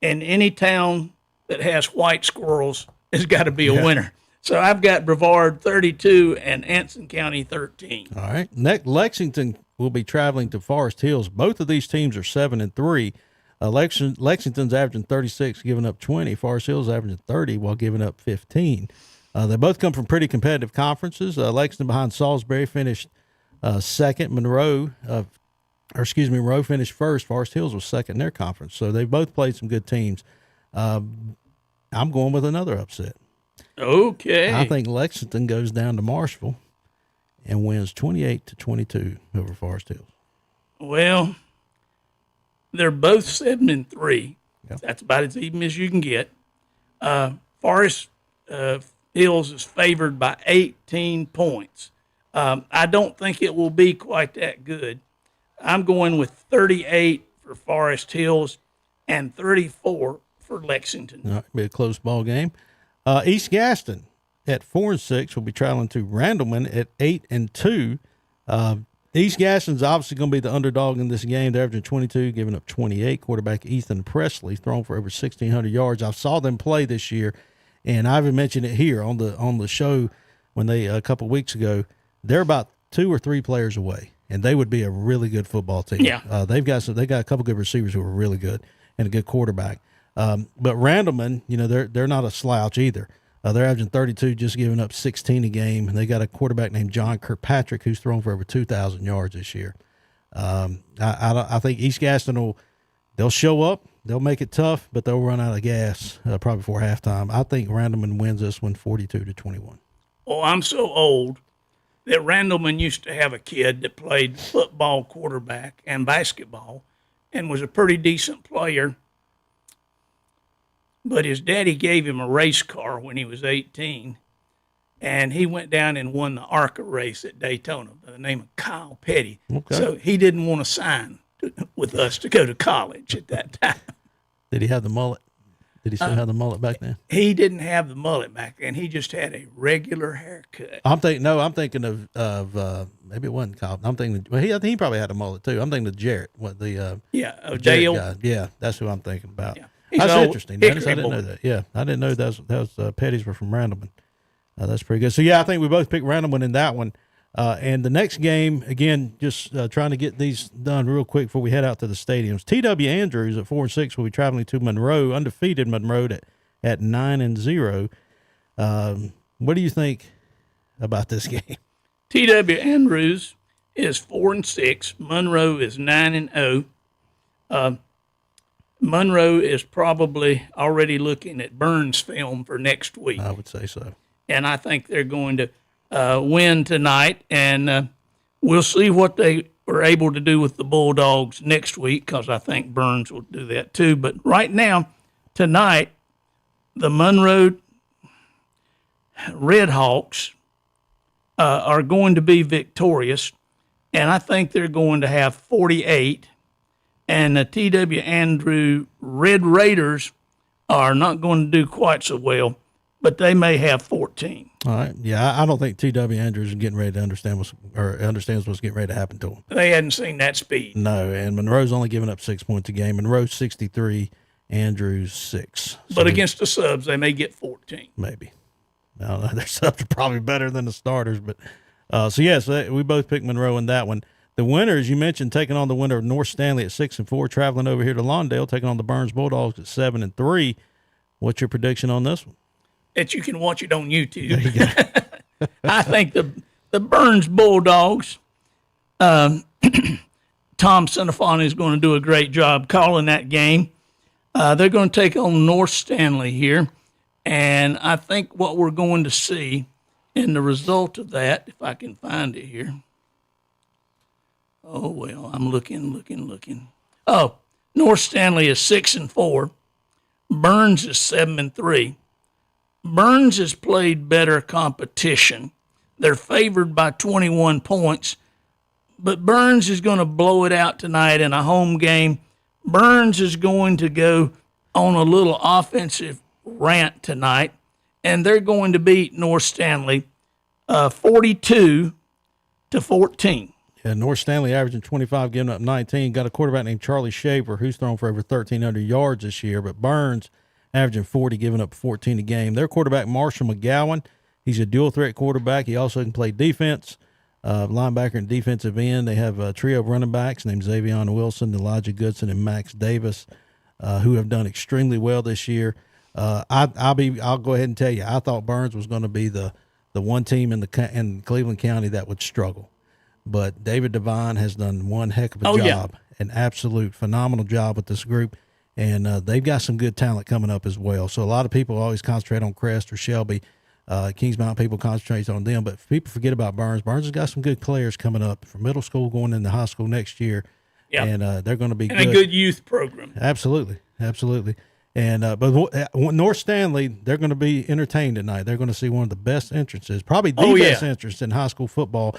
And any town that has white squirrels has got to be a winner. So I've got Brevard 32 and Anson County 13. All right. Next, Lexington will be traveling to Forest Hills. Both of these teams are 7-3. Lexington's averaging 36, giving up 20. Forest Hills averaging 30 while giving up 15. They both come from pretty competitive conferences. Lexington behind Salisbury finished second. Monroe finished first. Forest Hills was second in their conference. So they both played some good teams. I'm going with another upset. Okay. I think Lexington goes down to Marshville and wins 28-22 over Forest Hills. Well, they're both 7-3. Yep. That's about as even as you can get. Forest Hills is favored by 18 points. I don't think it will be quite that good. I'm going with 38 for Forest Hills and 34 for Lexington. All right, be a close ball game. East Gaston at 4-6 will be traveling to Randleman at 8-2. East Gaston's obviously going to be the underdog in this game. They're averaging 22, giving up 28. Quarterback Ethan Presley thrown for over 1,600 yards. I saw them play this year, and I even mentioned it here on the show when they a couple weeks ago. They're about 2 or 3 players away, and they would be a really good football team. Yeah. They got a couple good receivers who are really good and a good quarterback. But Randleman, they're not a slouch either. They're averaging 32, just giving up 16 a game. And they got a quarterback named John Kirkpatrick who's thrown for over 2,000 yards this year. I think East Gaston they'll show up. They'll make it tough, but they'll run out of gas probably before halftime. I think Randleman wins this one 42-21. Oh, I'm so old that Randleman used to have a kid that played football, quarterback, and basketball and was a pretty decent player. But his daddy gave him a race car when he was 18, and he went down and won the ARCA race at Daytona by the name of Kyle Petty. Okay. So he didn't want to sign with us to go to college at that time. Did he have the mullet? Did he still have the mullet back then? He didn't have the mullet back then. He just had a regular haircut. I'm thinking of maybe it wasn't Cobb. I'm thinking, well, I think he probably had a mullet too. I'm thinking of Jarrett, the Jarrett Dale guy. Yeah, that's who I'm thinking about. Yeah. That's interesting. Dennis. I didn't know boy. that. Yeah, I didn't know that was Petty's were from Randleman. That's pretty good. So yeah, I think we both picked Randleman in that one. And the next game, again, just trying to get these done real quick before we head out to the stadiums. T.W. Andrews at 4-6 will be traveling to Monroe, undefeated Monroe at 9-0. What do you think about this game? T.W. Andrews is 4-6. Monroe is 9-0. Monroe is probably already looking at Burns' film for next week. I would say so. And I think they're going to win tonight, and we'll see what they are able to do with the Bulldogs next week, because I think Burns will do that too. But right now, tonight, the Monroe Redhawks are going to be victorious, and I think they're going to have 48, and the T.W. Andrew Red Raiders are not going to do quite so well, but they may have 14. All right. Yeah, I don't think T.W. Andrews is getting ready to understands what's getting ready to happen to him. They hadn't seen that speed. No, and Monroe's only giving up 6 points a game. Monroe's 63, Andrews 6. But against the subs, they may get 14. Maybe. I don't know. Their subs are probably better than the starters. But we both picked Monroe in that one. The winners, you mentioned, taking on the winner of North Stanley at 6-4, traveling over here to Lawndale, taking on the Burns Bulldogs at 7-3. What's your prediction on this one? That you can watch it on YouTube. I think the Burns Bulldogs, Tom Centophon is going to do a great job calling that game. They're going to take on North Stanley here, and I think what we're going to see in the result of that, if I can find it here. Oh, well, I'm looking. Oh, North Stanley is 6-4. Burns is 7-3. Burns has played better competition. They're favored by 21 points, but Burns is going to blow it out tonight in a home game. Burns is going to go on a little offensive rant tonight, and they're going to beat North Stanley 42-14. Yeah, North Stanley averaging 25, giving up 19. Got a quarterback named Charlie Shaver, who's thrown for over 1,300 yards this year, but Burns averaging 40, giving up 14 a game. Their quarterback, Marshall McGowan, he's a dual-threat quarterback. He also can play defense, linebacker and defensive end. They have a trio of running backs named Xavion Wilson, Elijah Goodson, and Max Davis, who have done extremely well this year. I'll go ahead and tell you, I thought Burns was going to be the one team in Cleveland County that would struggle. But David Devine has done one heck of a job, an absolute phenomenal job with this group. And they've got some good talent coming up as well. So a lot of people always concentrate on Crest or Shelby. Kings Mountain people concentrate on them. But people forget about Burns. Burns has got some good players coming up from middle school going into high school next year. Yep. And they're going to be good. And a good youth program. Absolutely. And but North Stanley, they're going to be entertained tonight. They're going to see one of the best entrances, probably the best entrance in high school football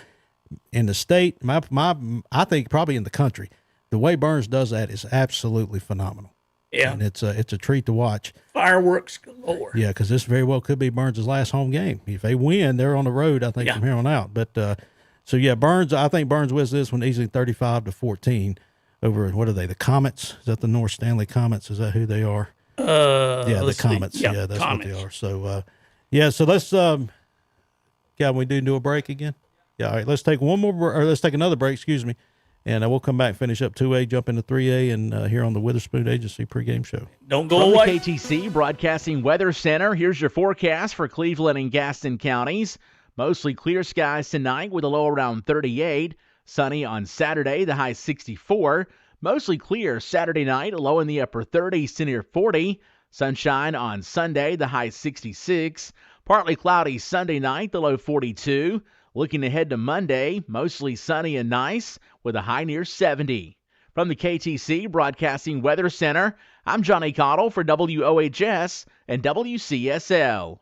in the state. I think probably in the country. The way Burns does that is absolutely phenomenal. Yeah, and it's a treat to watch. Fireworks galore. Yeah, because this very well could be Burns' last home game. If they win, they're on the road, I think, from here on out. But Burns. I think Burns wins this one easily, 35-14 over. What are they? The Comets? Is that the North Stanley Comets? Is that who they are? The Comets. Yeah, that's Comets. What they are. So So let's. Can we do a break again? Yeah. All right. Let's take one more, or let's take another break. Excuse me. And we'll come back, finish up 2A, jump into 3A, and here on the Witherspoon Agency pregame show. Don't go From away. The KTC Broadcasting Weather Center, here's your forecast for Cleveland and Gaston counties. Mostly clear skies tonight with a low around 38. Sunny on Saturday, the high 64. Mostly clear Saturday night, low in the upper 30s to near 40. Sunshine on Sunday, the high 66. Partly cloudy Sunday night, the low 42. Looking ahead to Monday, mostly sunny and nice with a high near 70. From the KTC Broadcasting Weather Center, I'm Johnny Cottle for WOHS and WCSL.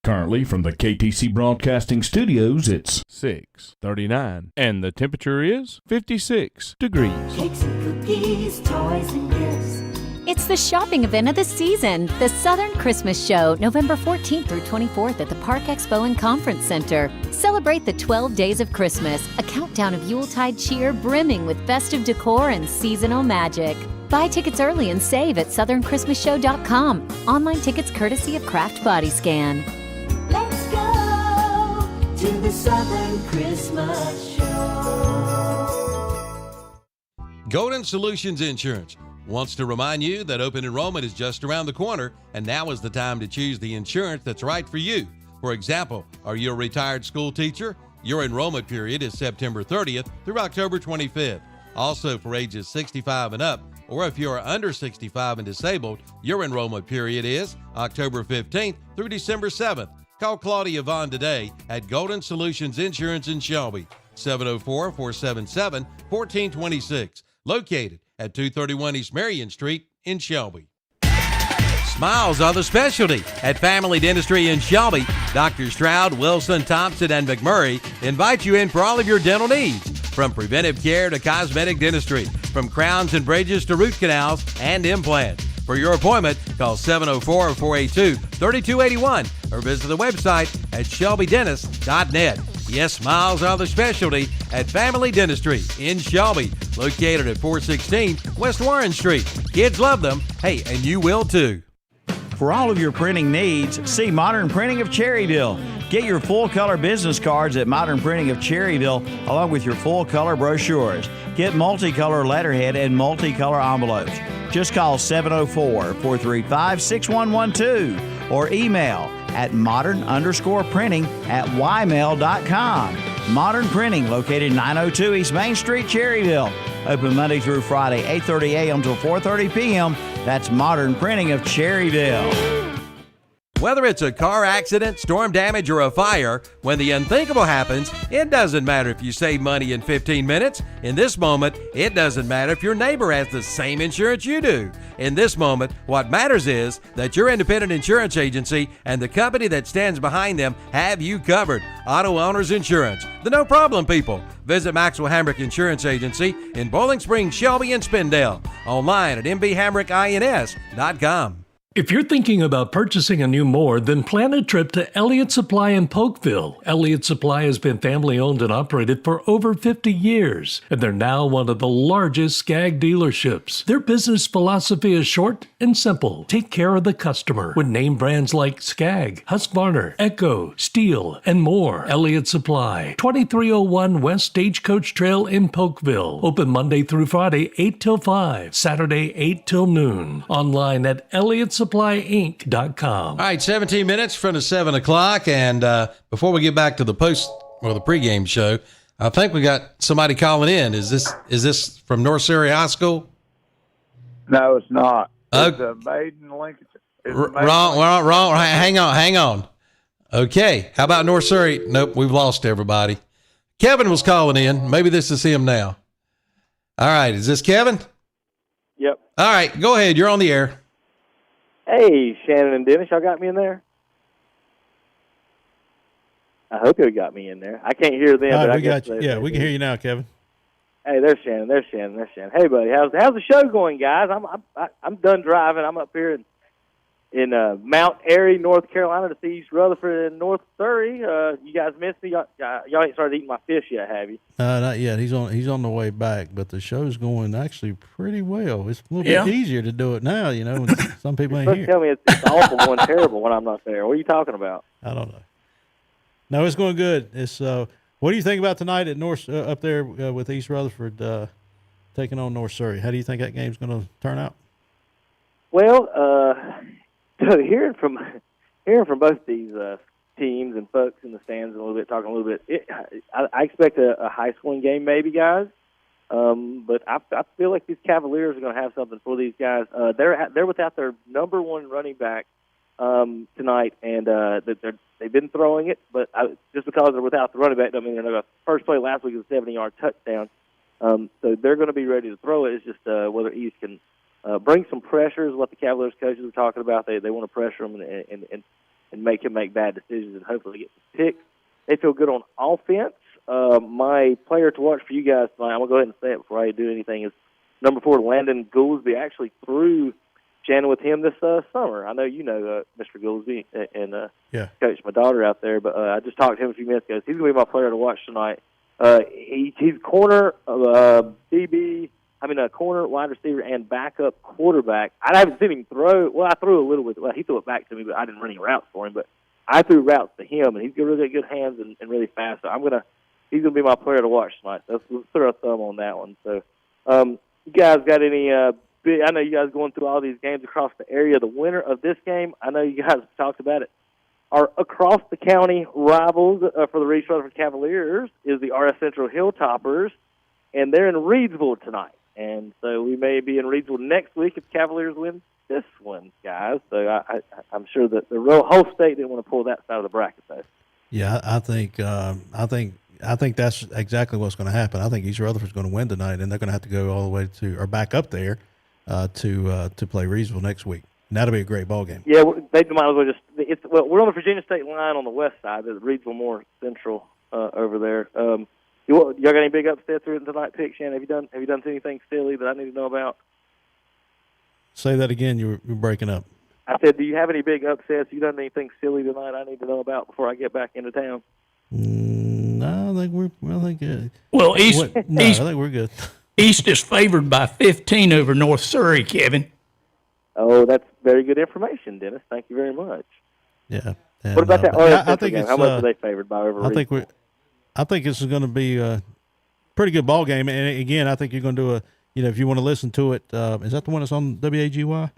Currently from the KTC Broadcasting Studios, it's 6:39, and the temperature is 56 degrees. Cakes and cookies, toys and gifts. It's the shopping event of the season, the Southern Christmas Show, November 14th through 24th at the Park Expo and Conference Center. Celebrate the 12 days of Christmas, a countdown of Yuletide cheer brimming with festive decor and seasonal magic. Buy tickets early and save at southernChristmasShow.com. Online tickets courtesy of Kraft Body Scan. Let's go to the Southern Christmas Show. Golden Solutions Insurance wants to remind you that open enrollment is just around the corner, and now is the time to choose the insurance that's right for you. For example, are you a retired school teacher? Your enrollment period is September 30th through October 25th. Also for ages 65 and up, or if you're under 65 and disabled, your enrollment period is October 15th through December 7th. Call Claudia Vaughn today at Golden Solutions Insurance in Shelby, 704-477-1426, located at 231 East Marion Street in Shelby. Smiles are the specialty at Family Dentistry in Shelby. Dr. Stroud, Wilson, Thompson, and McMurray invite you in for all of your dental needs, from preventive care to cosmetic dentistry, from crowns and bridges to root canals and implants. For your appointment, call 704-482-3281 or visit the website at shelbydentist.net. Yes, smiles are the specialty at Family Dentistry in Shelby, located at 416 West Warren Street. Kids love them. Hey, and you will too. For all of your printing needs, see Modern Printing of Cherryville. Get your full-color business cards at Modern Printing of Cherryville, along with your full-color brochures. Get multicolor letterhead and multicolor envelopes. Just call 704-435-6112 or email at modern_printing@ymail.com. Modern Printing, located 902 East Main Street, Cherryville. Open Monday through Friday, 8:30 a.m. till 4:30 p.m. That's Modern Printing of Cherryville. Whether it's a car accident, storm damage, or a fire, when the unthinkable happens, it doesn't matter if you save money in 15 minutes. In this moment, it doesn't matter if your neighbor has the same insurance you do. In this moment, what matters is that your independent insurance agency and the company that stands behind them have you covered. Auto Owners Insurance, the no problem people. Visit Maxwell Hamrick Insurance Agency in Bowling Springs, Shelby, and Spindale. Online at mbhamrickins.com. If you're thinking about purchasing a new mower, then plan a trip to Elliott Supply in Polkville. Elliott Supply has been family owned and operated for over 50 years, and they're now one of the largest Skag dealerships. Their business philosophy is short and simple. Take care of the customer with name brands like Skag, Husqvarna, Echo, Steel, and more. Elliott Supply, 2301 West Stagecoach Trail in Polkville. Open Monday through Friday, 8 till 5, Saturday, 8 till noon. Online at elliottsupplyinc.com. All right, 17 minutes from the 7 o'clock. And before we get back to the the pregame show, I think we got somebody calling in. Is this from North Surrey High School? No, it's not. It's a Maiden Lincoln. Wrong. Hang on. Okay. How about North Surrey? Nope, we've lost everybody. Kevin was calling in. Maybe this is him now. All right. Is this Kevin? Yep. All right. Go ahead. You're on the air. Hey, Shannon and Dennis, y'all got me in there? I hope you got me in there. I can't hear them, but I guess got you. Yeah, we can hear you now, Kevin. Hey, there's Shannon. Hey, buddy, how's the show going, guys? I'm done driving. I'm up here in Mount Airy, North Carolina, to see East Rutherford and North Surrey. You guys missed me. Y'all ain't started eating my fish yet, have you? Not yet. He's on the way back, but the show's going actually pretty well. It's a little bit easier to do it now, when some people ain't here. Tell me it's awful going terrible when I'm not there. What are you talking about? I don't know. No, it's going good. It's what do you think about tonight at North up there with East Rutherford taking on North Surrey? How do you think that game's going to turn out? Well, so hearing from both these teams and folks in the stands talking a little bit, I expect a high-scoring game, maybe, guys. But I feel like these Cavaliers are going to have something for these guys. They're without their number one running back tonight, and they've been throwing it, but just because they're without the running back doesn't mean they're not going to. First play last week was a 70-yard touchdown. So they're going to be ready to throw it. It's just whether East can bring some pressure is what the Cavaliers coaches are talking about. They want to pressure him and make him make bad decisions and hopefully get the picks. They feel good on offense. My player to watch for you guys tonight, I'm going to go ahead and say it before I do anything, is number 4, Landon Goolsby. I actually threw Shannon with him this summer. I know you know Mr. Goolsby and coached my daughter out there, but I just talked to him a few minutes ago. So he's going to be my player to watch tonight. He's corner, corner, wide receiver, and backup quarterback. I haven't seen him throw. Well, I threw a little bit. Well, he threw it back to me, but I didn't run any routes for him. But I threw routes to him, and he's got really good hands and really fast. So he's gonna be my player to watch tonight. Let's throw a thumb on that one. So, you guys got any? I know you guys going through all these games across the area. The winner of this game, I know you guys talked about it, our across the county rivals for the Reed Rutherford Cavaliers is the RS Central Hilltoppers, and they're in Reedsville tonight. And so we may be in Reedsville next week if Cavaliers win this one, guys. So I'm sure that the whole state didn't want to pull that side of the bracket, though. Yeah, I think that's exactly what's going to happen. I think East Rutherford's going to win tonight, and they're going to have to go all the way to or back up there to play Reedsville next week. And that'll be a great ball game. Yeah, they might as well we're on the Virginia State line on the west side. The Reedsville more central over there. Y'all got any big upsets in tonight, pick, Shannon? Have you done anything silly that I need to know about? Say that again. You're breaking up. I said, do you have any big upsets? You done anything silly tonight I need to know about before I get back into town? No, I think we're good. Well, I think we're good. East is favored by 15 over North Surrey, Kevin. Oh, that's very good information, Dennis. Thank you very much. Yeah. And, what about that I think game? it's, How much are they favored by over? I think this is going to be a pretty good ball game. And again, I think you're going to do if you want to listen to it, is that the one that's on WAGY? Yeah,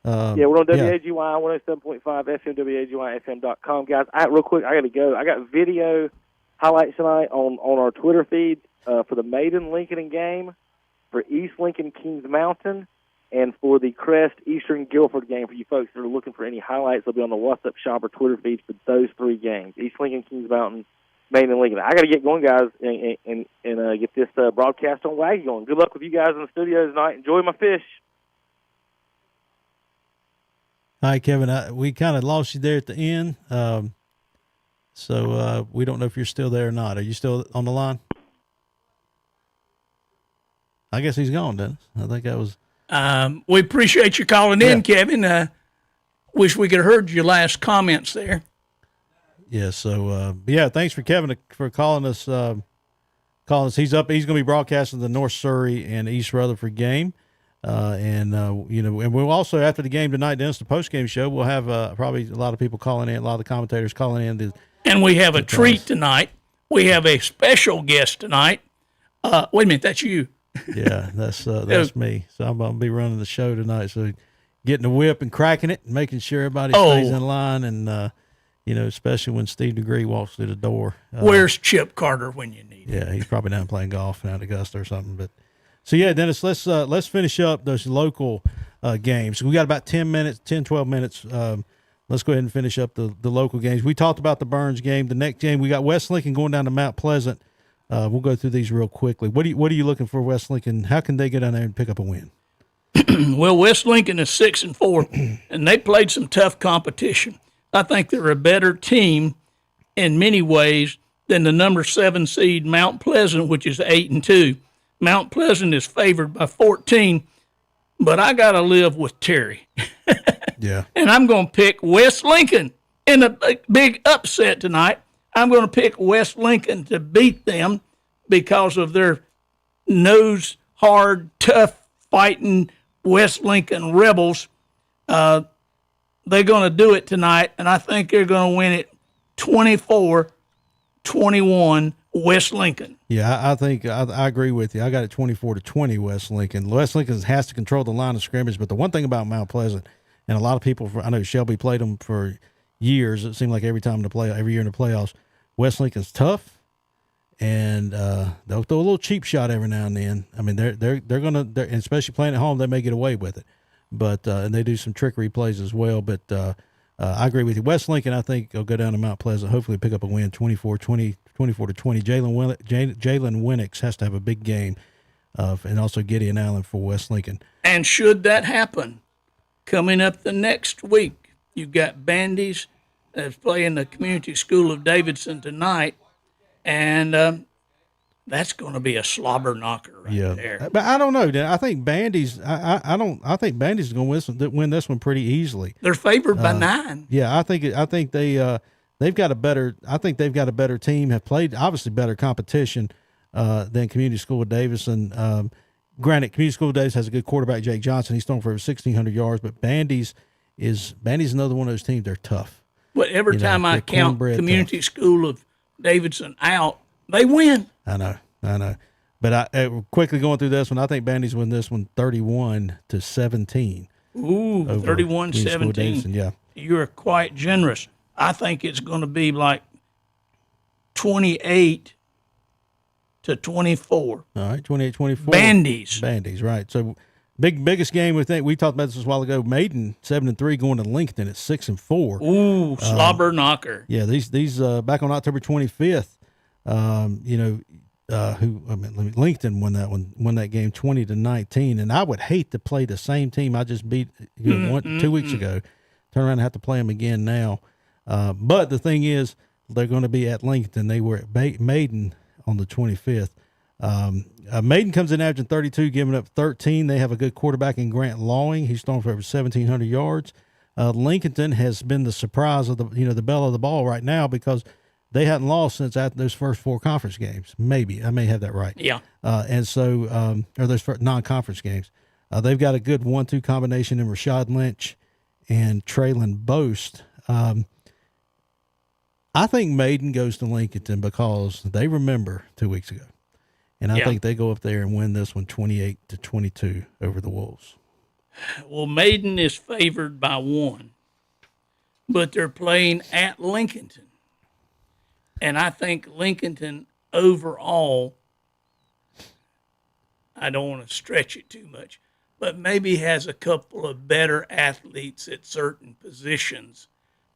we're on WAGY 107.5 FM, WAGYFM.com. Guys, real quick, I got to go. I got video highlights tonight on our Twitter feed for the Maiden Lincoln game, for East Lincoln Kings Mountain, and for the Crest Eastern Guilford game. For you folks that are looking for any highlights, they'll be on the WhatsApp shop or Twitter feeds for those 3 games: East Lincoln, Kings Mountain, Maiden Lincoln. I got to get going, guys, and get this broadcast on Waggy going. Good luck with you guys in the studio tonight. Enjoy my fish. Hi, Kevin. We kind of lost you there at the end, so we don't know if you're still there or not. Are you still on the line? I guess he's gone, Dennis. I think that was. We appreciate you calling in, Kevin. Wish we could have heard your last comments there. Yeah. So thanks for Kevin for calling us. He's up. He's going to be broadcasting the North Surrey and East Rutherford game. And we'll also, after the game tonight, Dennis, the post-game show, we'll have probably a lot of people calling in, a lot of the commentators calling in. And we have a treat tonight. We have a special guest tonight. Wait a minute, that's you. Yeah, that's me. So I'm going to be running the show tonight. So getting the whip and cracking it and making sure everybody stays in line. And, especially when Steve DeGree walks through the door. Where's Chip Carter when you need him? Yeah, he's probably down playing golf down at Augusta or something. But so, yeah, Dennis, let's finish up those local games. We got about 12 minutes. Let's go ahead and finish up the local games. We talked about the Burns game. The next game, we got West Lincoln going down to Mount Pleasant. We'll go through these real quickly. What are you looking for, West Lincoln? How can they get down there and pick up a win? Well, West Lincoln is 6-4, and they played some tough competition. I think they're a better team in many ways than the number 7 seed Mount Pleasant, which is 8-2. Mount Pleasant is favored by 14, but I got to live with Terry. Yeah. And I'm going to pick West Lincoln in a big upset tonight. I'm going to pick West Lincoln to beat them because of their nose-hard, tough, fighting West Lincoln Rebels. They're going to do it tonight, and I think they're going to win it 24-21 West Lincoln. Yeah, I think I agree with you. I got it 24-20 West Lincoln. West Lincoln has to control the line of scrimmage, but the one thing about Mount Pleasant, and a lot of people, I know Shelby played them for years. It seemed like every year in the playoffs, West Lincoln's tough, and they'll throw a little cheap shot every now and then. I mean, they're gonna, and especially playing at home, they may get away with it. But and they do some trickery plays as well. But I agree with you. West Lincoln, I think, will go down to Mount Pleasant, hopefully pick up a win, 24-20. Jalen Winnix has to have a big game, and also Gideon Allen for West Lincoln. And should that happen, coming up the next week, you've got Bandy's that's playing the Community School of Davidson tonight, and that's going to be a slobber knocker right there. But I don't know. I think Bandy's. I think Bandy's going to win this one pretty easily. They're favored by 9. Yeah, I think they've got a better. I think they've got a better team. Have played obviously better competition than Community School of Davidson. Granted, Community School of Davidson has a good quarterback, Jake Johnson. He's thrown for over 1,600 yards. But Bandy's another one of those teams. They're tough. But every time I count Community School of Davidson out, they win. I know. But quickly going through this one, I think Bandy's win this one 31-17. Ooh, 31-17. Yeah. You're quite generous. I think it's going to be like 28-24. All right, 28-24. Bandy's, right. So biggest game we talked about this a while ago. Maiden 7-3 going to Lincoln at 6-4. Ooh, slobber knocker. Yeah, these back on October 25th. Lincoln won that game 20-19, and I would hate to play the same team I just beat 2 weeks ago. Turn around and have to play them again now. But the thing is, they're going to be at Lincoln. They were at Maiden on the 25th. Maiden comes in averaging 32, giving up 13. They have a good quarterback in Grant Lawing. He's thrown for over 1,700 yards. Lincoln has been the surprise of the belle of the ball right now because they hadn't lost since after those first 4 conference games. Maybe I may have that right. Yeah. And so, or those non-conference games, they've got a good 1-2 combination in Rashad Lynch and Traylon Boast. I think Maiden goes to Lincoln because they remember 2 weeks ago, and I think they go up there and win this one 28-22 over the Wolves. Well, Maiden is favored by 1, but they're playing at Lincoln. And I think Lincoln overall, I don't want to stretch it too much, but maybe has a couple of better athletes at certain positions.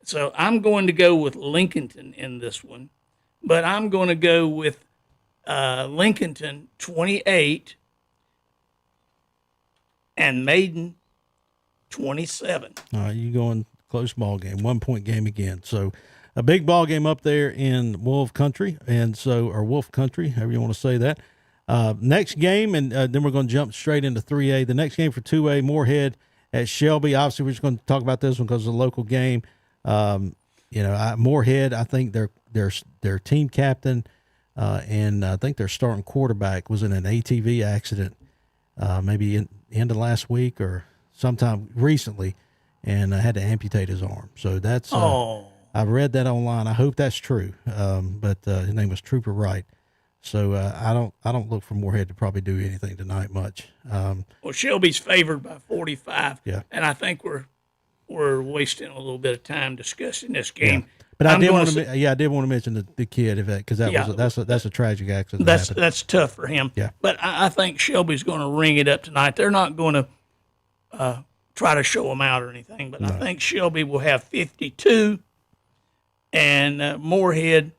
So I'm going to go with Lincoln in this one, but I'm going to go with Lincoln 28 and Maiden 27. All right, you going close ball game, 1-point game again. So a big ball game up there in Wolf Country, or Wolf Country, however you want to say that. Next game, and then we're going to jump straight into 3A. The next game for 2A, Moorhead at Shelby. Obviously, we're just going to talk about this one because it's a local game. Moorhead, I think their team captain and I think their starting quarterback was in an ATV accident, maybe in end of last week or sometime recently, and had to amputate his arm. So that's I've read that online. I hope that's true. But his name was Trooper Wright. So I don't look for Moorhead to probably do anything tonight much. Well, Shelby's favored by 45. Yeah, and I think we're wasting a little bit of time discussing this game. Yeah. But I did want to mention the kid because that's a tragic accident. That's tough for him. Yeah. But I think Shelby's going to ring it up tonight. They're not going to try to show them out or anything, but I think Shelby will have 52 and Moorhead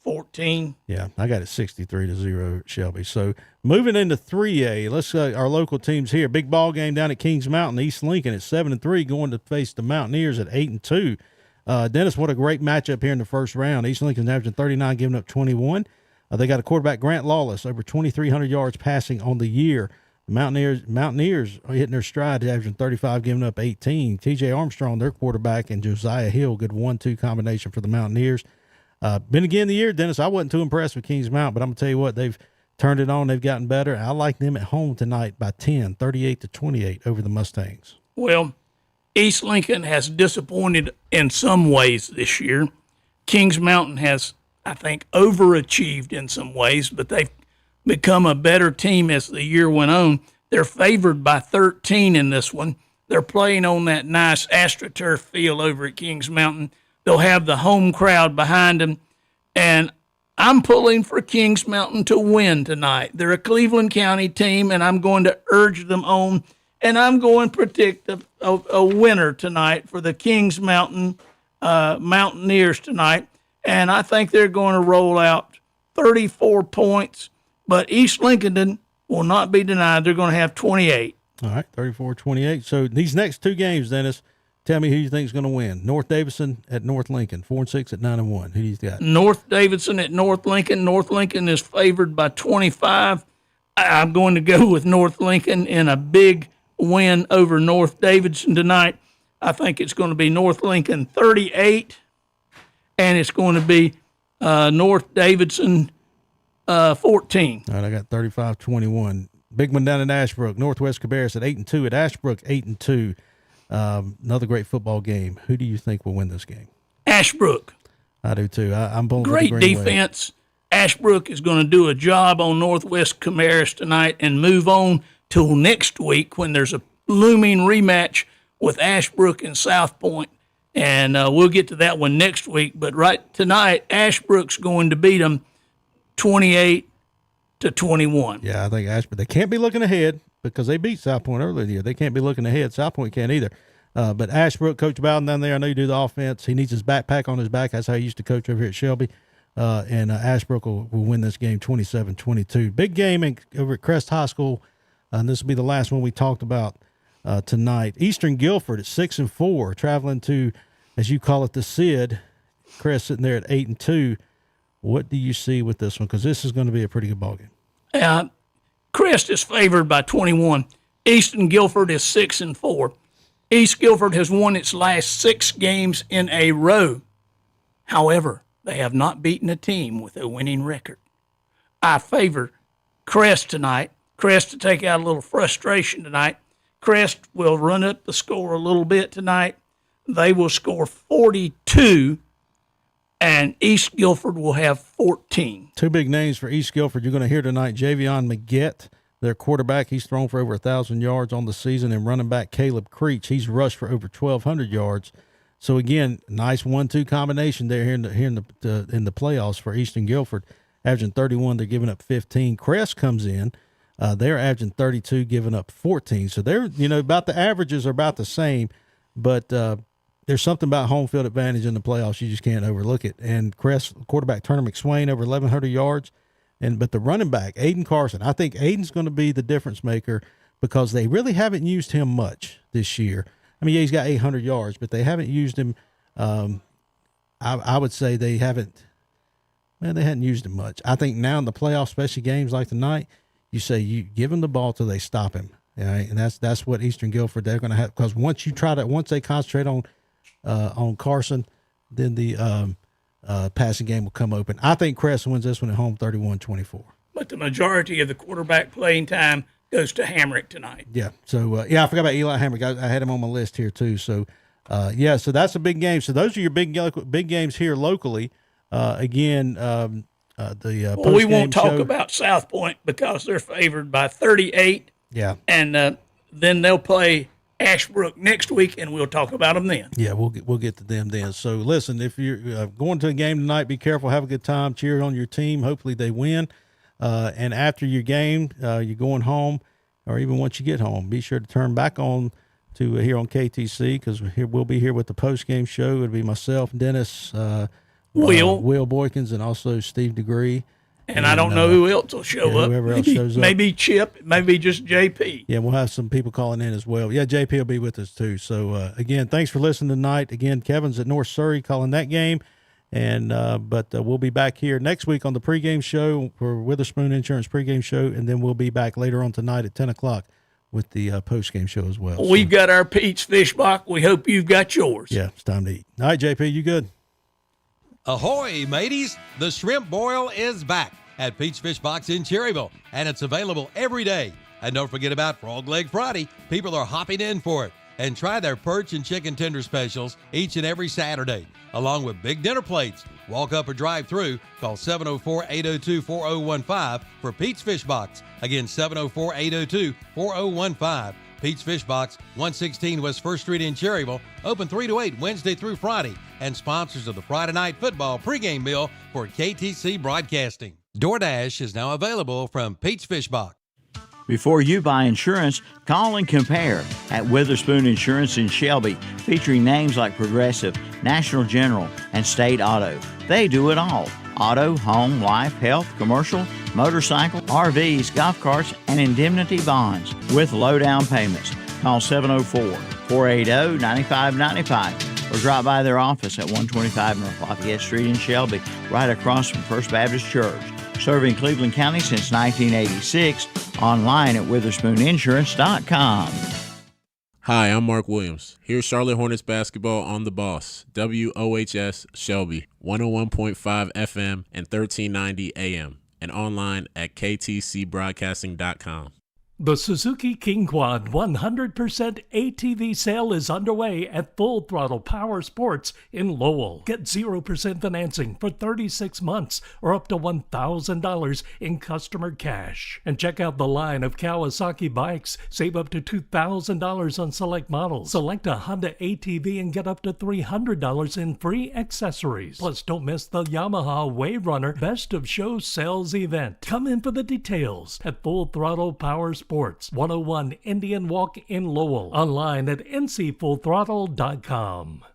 14. Yeah, I got it 63-0 Shelby. So moving into 3A, let's our local teams here. Big ball game down at Kings Mountain. East Lincoln at 7-3, going to face the Mountaineers at 8-2. Dennis, what a great matchup here in the first round. East Lincoln's averaging 39, giving up 21. They got a quarterback, Grant Lawless, over 2,300 yards passing on the year. The Mountaineers are hitting their stride, averaging 35, giving up 18. TJ Armstrong, their quarterback, and Josiah Hill, good 1-2 combination for the Mountaineers. Been again the year, Dennis. I wasn't too impressed with Kings Mountain, but I'm going to tell you what, they've turned it on. They've gotten better. I like them at home tonight by 10, 38-28 over the Mustangs. Well, East Lincoln has disappointed in some ways this year. Kings Mountain has, I think, overachieved in some ways, but they've become a better team as the year went on. They're favored by 13 in this one. They're playing on that nice AstroTurf field over at Kings Mountain. They'll have the home crowd behind them, And I'm pulling for Kings Mountain to win tonight. They're a Cleveland County team, and I'm going to urge them on. And I'm going to predict a winner tonight for the Kings Mountain Mountaineers tonight. And I think they're going to roll out 34 points. But East Lincoln will not be denied. They're going to have 28. All right, 34-28. So these next two games, Dennis, tell me who you think is going to win. North Davidson at North Lincoln, 4-6 at 9-1. Who do you got? North Davidson at North Lincoln. North Lincoln is favored by 25. I'm going to go with North Lincoln in a big win over North Davidson tonight. I think it's going to be North Lincoln 38, and it's going to be North Davidson 14. All right, I got 35-21. Big one down in Ashbrook. Northwest Cabarrus at 8-2. At Ashbrook, 8-2. Another great football game. Who do you think will win this game? Ashbrook. I do too. I'm pulling Great for the Green defense. Ashbrook is going to do a job on Northwest Cabarrus tonight and move on till next week when there's a looming rematch with Ashbrook and South Point. And we'll get to that one next week. But right tonight, Ashbrook's going to beat them 28-21. Yeah, I think Ashbrook. They can't be looking ahead because they beat South Point earlier in the year. They can't be looking ahead. South Point can't either. But Ashbrook, Coach Bowden down there, I know you do the offense. He needs his backpack on his back. That's how he used to coach over here at Shelby. And Ashbrook will win this game 27-22. Big game over at Crest High School. And this will be the last one we talked about tonight. Eastern Guilford at 6-4, traveling to, as you call it, the SID. Crest sitting there at 8-2. What do you see with this one? Because this is going to be a pretty good ball game. Crest is favored by 21. Eastern Guilford is 6-4. East Guilford has won its last 6 games in a row. However, they have not beaten a team with a winning record. I favor Crest tonight. Crest to take out a little frustration tonight. Crest will run up the score a little bit tonight. They will score 42, and East Guilford will have 14. Two big names for East Guilford you're going to hear tonight. Javion Magette, their quarterback. He's thrown for over 1,000 yards on the season. And running back Caleb Creech, he's rushed for over 1,200 yards. So, again, nice 1-2 combination there here in the playoffs for Eastern Guilford. Averaging 31, they're giving up 15. Crest comes in. They're averaging 32, giving up 14. So they're, about the averages are about the same, but there's something about home field advantage in the playoffs. You just can't overlook it. And Crest quarterback Turner McSwain over 1,100 yards. But the running back, Aiden Carson, I think Aiden's going to be the difference maker because they really haven't used him much this year. I mean, yeah, he's got 800 yards, but they haven't used him. I would say they hadn't used him much. I think now in the playoffs, especially games like tonight, you say you give him the ball till they stop him. Right? And that's what Eastern Guilford, they're going to have, because once they concentrate on Carson, then the passing game will come open. I think Crest wins this one at home 31-24. But the majority of the quarterback playing time goes to Hamrick tonight. Yeah. So, I forgot about Eli Hamrick. I had him on my list here too. So, so that's a big game. So those are your big games here locally. We won't talk about South Point because they're favored by 38. Yeah. And then they'll play Ashbrook next week, and we'll talk about them then. Yeah, we'll get to them then. So, listen, if you're going to a game tonight, be careful, have a good time, cheer on your team. Hopefully they win. And after your game, you're going home, or even once you get home, be sure to turn back on to here on KTC because we'll be here with the post-game show. It'll be myself, Dennis, Will Boykins, and also Steve DeGree. And I don't know who else will show up. Whoever else shows up. Maybe Chip, maybe just JP. Yeah, we'll have some people calling in as well. Yeah, JP will be with us too. So, again, thanks for listening tonight. Again, Kevin's at North Surrey calling that game. And but we'll be back here next week on the pregame show for Witherspoon Insurance pregame show, and then we'll be back later on tonight at 10 o'clock with the postgame show as well. We've got our Pete's Fish Box. We hope you've got yours. Yeah, it's time to eat. All right, JP, you good? Ahoy, mateys! The shrimp boil is back at Pete's Fish Box in Cherryville, and it's available every day. And don't forget about Frog Leg Friday. People are hopping in for it. And try their perch and chicken tender specials each and every Saturday, along with big dinner plates. Walk up or drive through. Call 704-802-4015 for Pete's Fish Box. Again, 704-802-4015. Pete's Fish Box, 116 West 1st Street in Cherryville. Open 3 to 8 Wednesday through Friday. and sponsors of the Friday Night Football pregame meal for KTC Broadcasting. DoorDash is now available from Pete's Fish Box. Before you buy insurance, call and compare at Witherspoon Insurance in Shelby, featuring names like Progressive, National General, and State Auto. They do it all. Auto, home, life, health, commercial, motorcycle, RVs, golf carts, and indemnity bonds with low down payments. Call 704-480-9595 or drop by their office at 125 North Lafayette Street in Shelby, right across from First Baptist Church. Serving Cleveland County since 1986. Online at WitherspoonInsurance.com. Hi, I'm Mark Williams. Here's Charlotte Hornets basketball on The Boss, WOHS Shelby, 101.5 FM and 1390 AM, and online at ktcbroadcasting.com. The Suzuki King Quad 100% ATV sale is underway at Full Throttle Power Sports in Lowell. Get 0% financing for 36 months or up to $1,000 in customer cash. And check out the line of Kawasaki bikes. Save up to $2,000 on select models. Select a Honda ATV and get up to $300 in free accessories. Plus, don't miss the Yamaha Wave Runner Best of Show Sales event. Come in for the details at Full Throttle Power Sports, 101 Indian Walk in Lowell. Online at ncfullthrottle.com.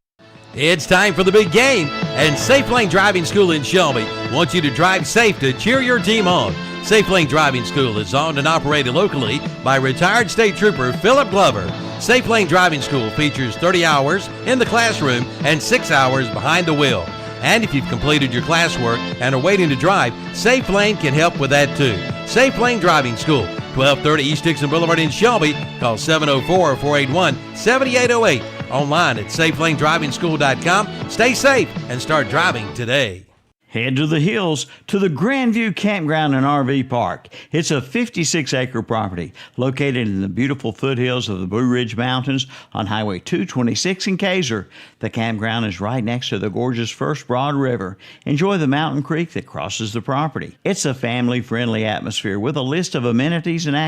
It's time for the big game, and Safe Lane Driving School in Shelby wants you to drive safe to cheer your team on. Safe Lane Driving School is owned and operated locally by retired state trooper Philip Glover. Safe Lane Driving School features 30 hours in the classroom and 6 hours behind the wheel. And if you've completed your classwork and are waiting to drive, Safe Lane can help with that too. Safe Lane Driving School, 1230 East Dixon Boulevard in Shelby. Call 704-481-7808. Online at SafeLaneDrivingSchool.com. Stay safe and start driving today. Head to the hills to the Grandview Campground and RV Park. It's a 56-acre property located in the beautiful foothills of the Blue Ridge Mountains on Highway 226 in Kaiser. The campground is right next to the gorgeous First Broad River. Enjoy the mountain creek that crosses the property. It's a family-friendly atmosphere with a list of amenities and activities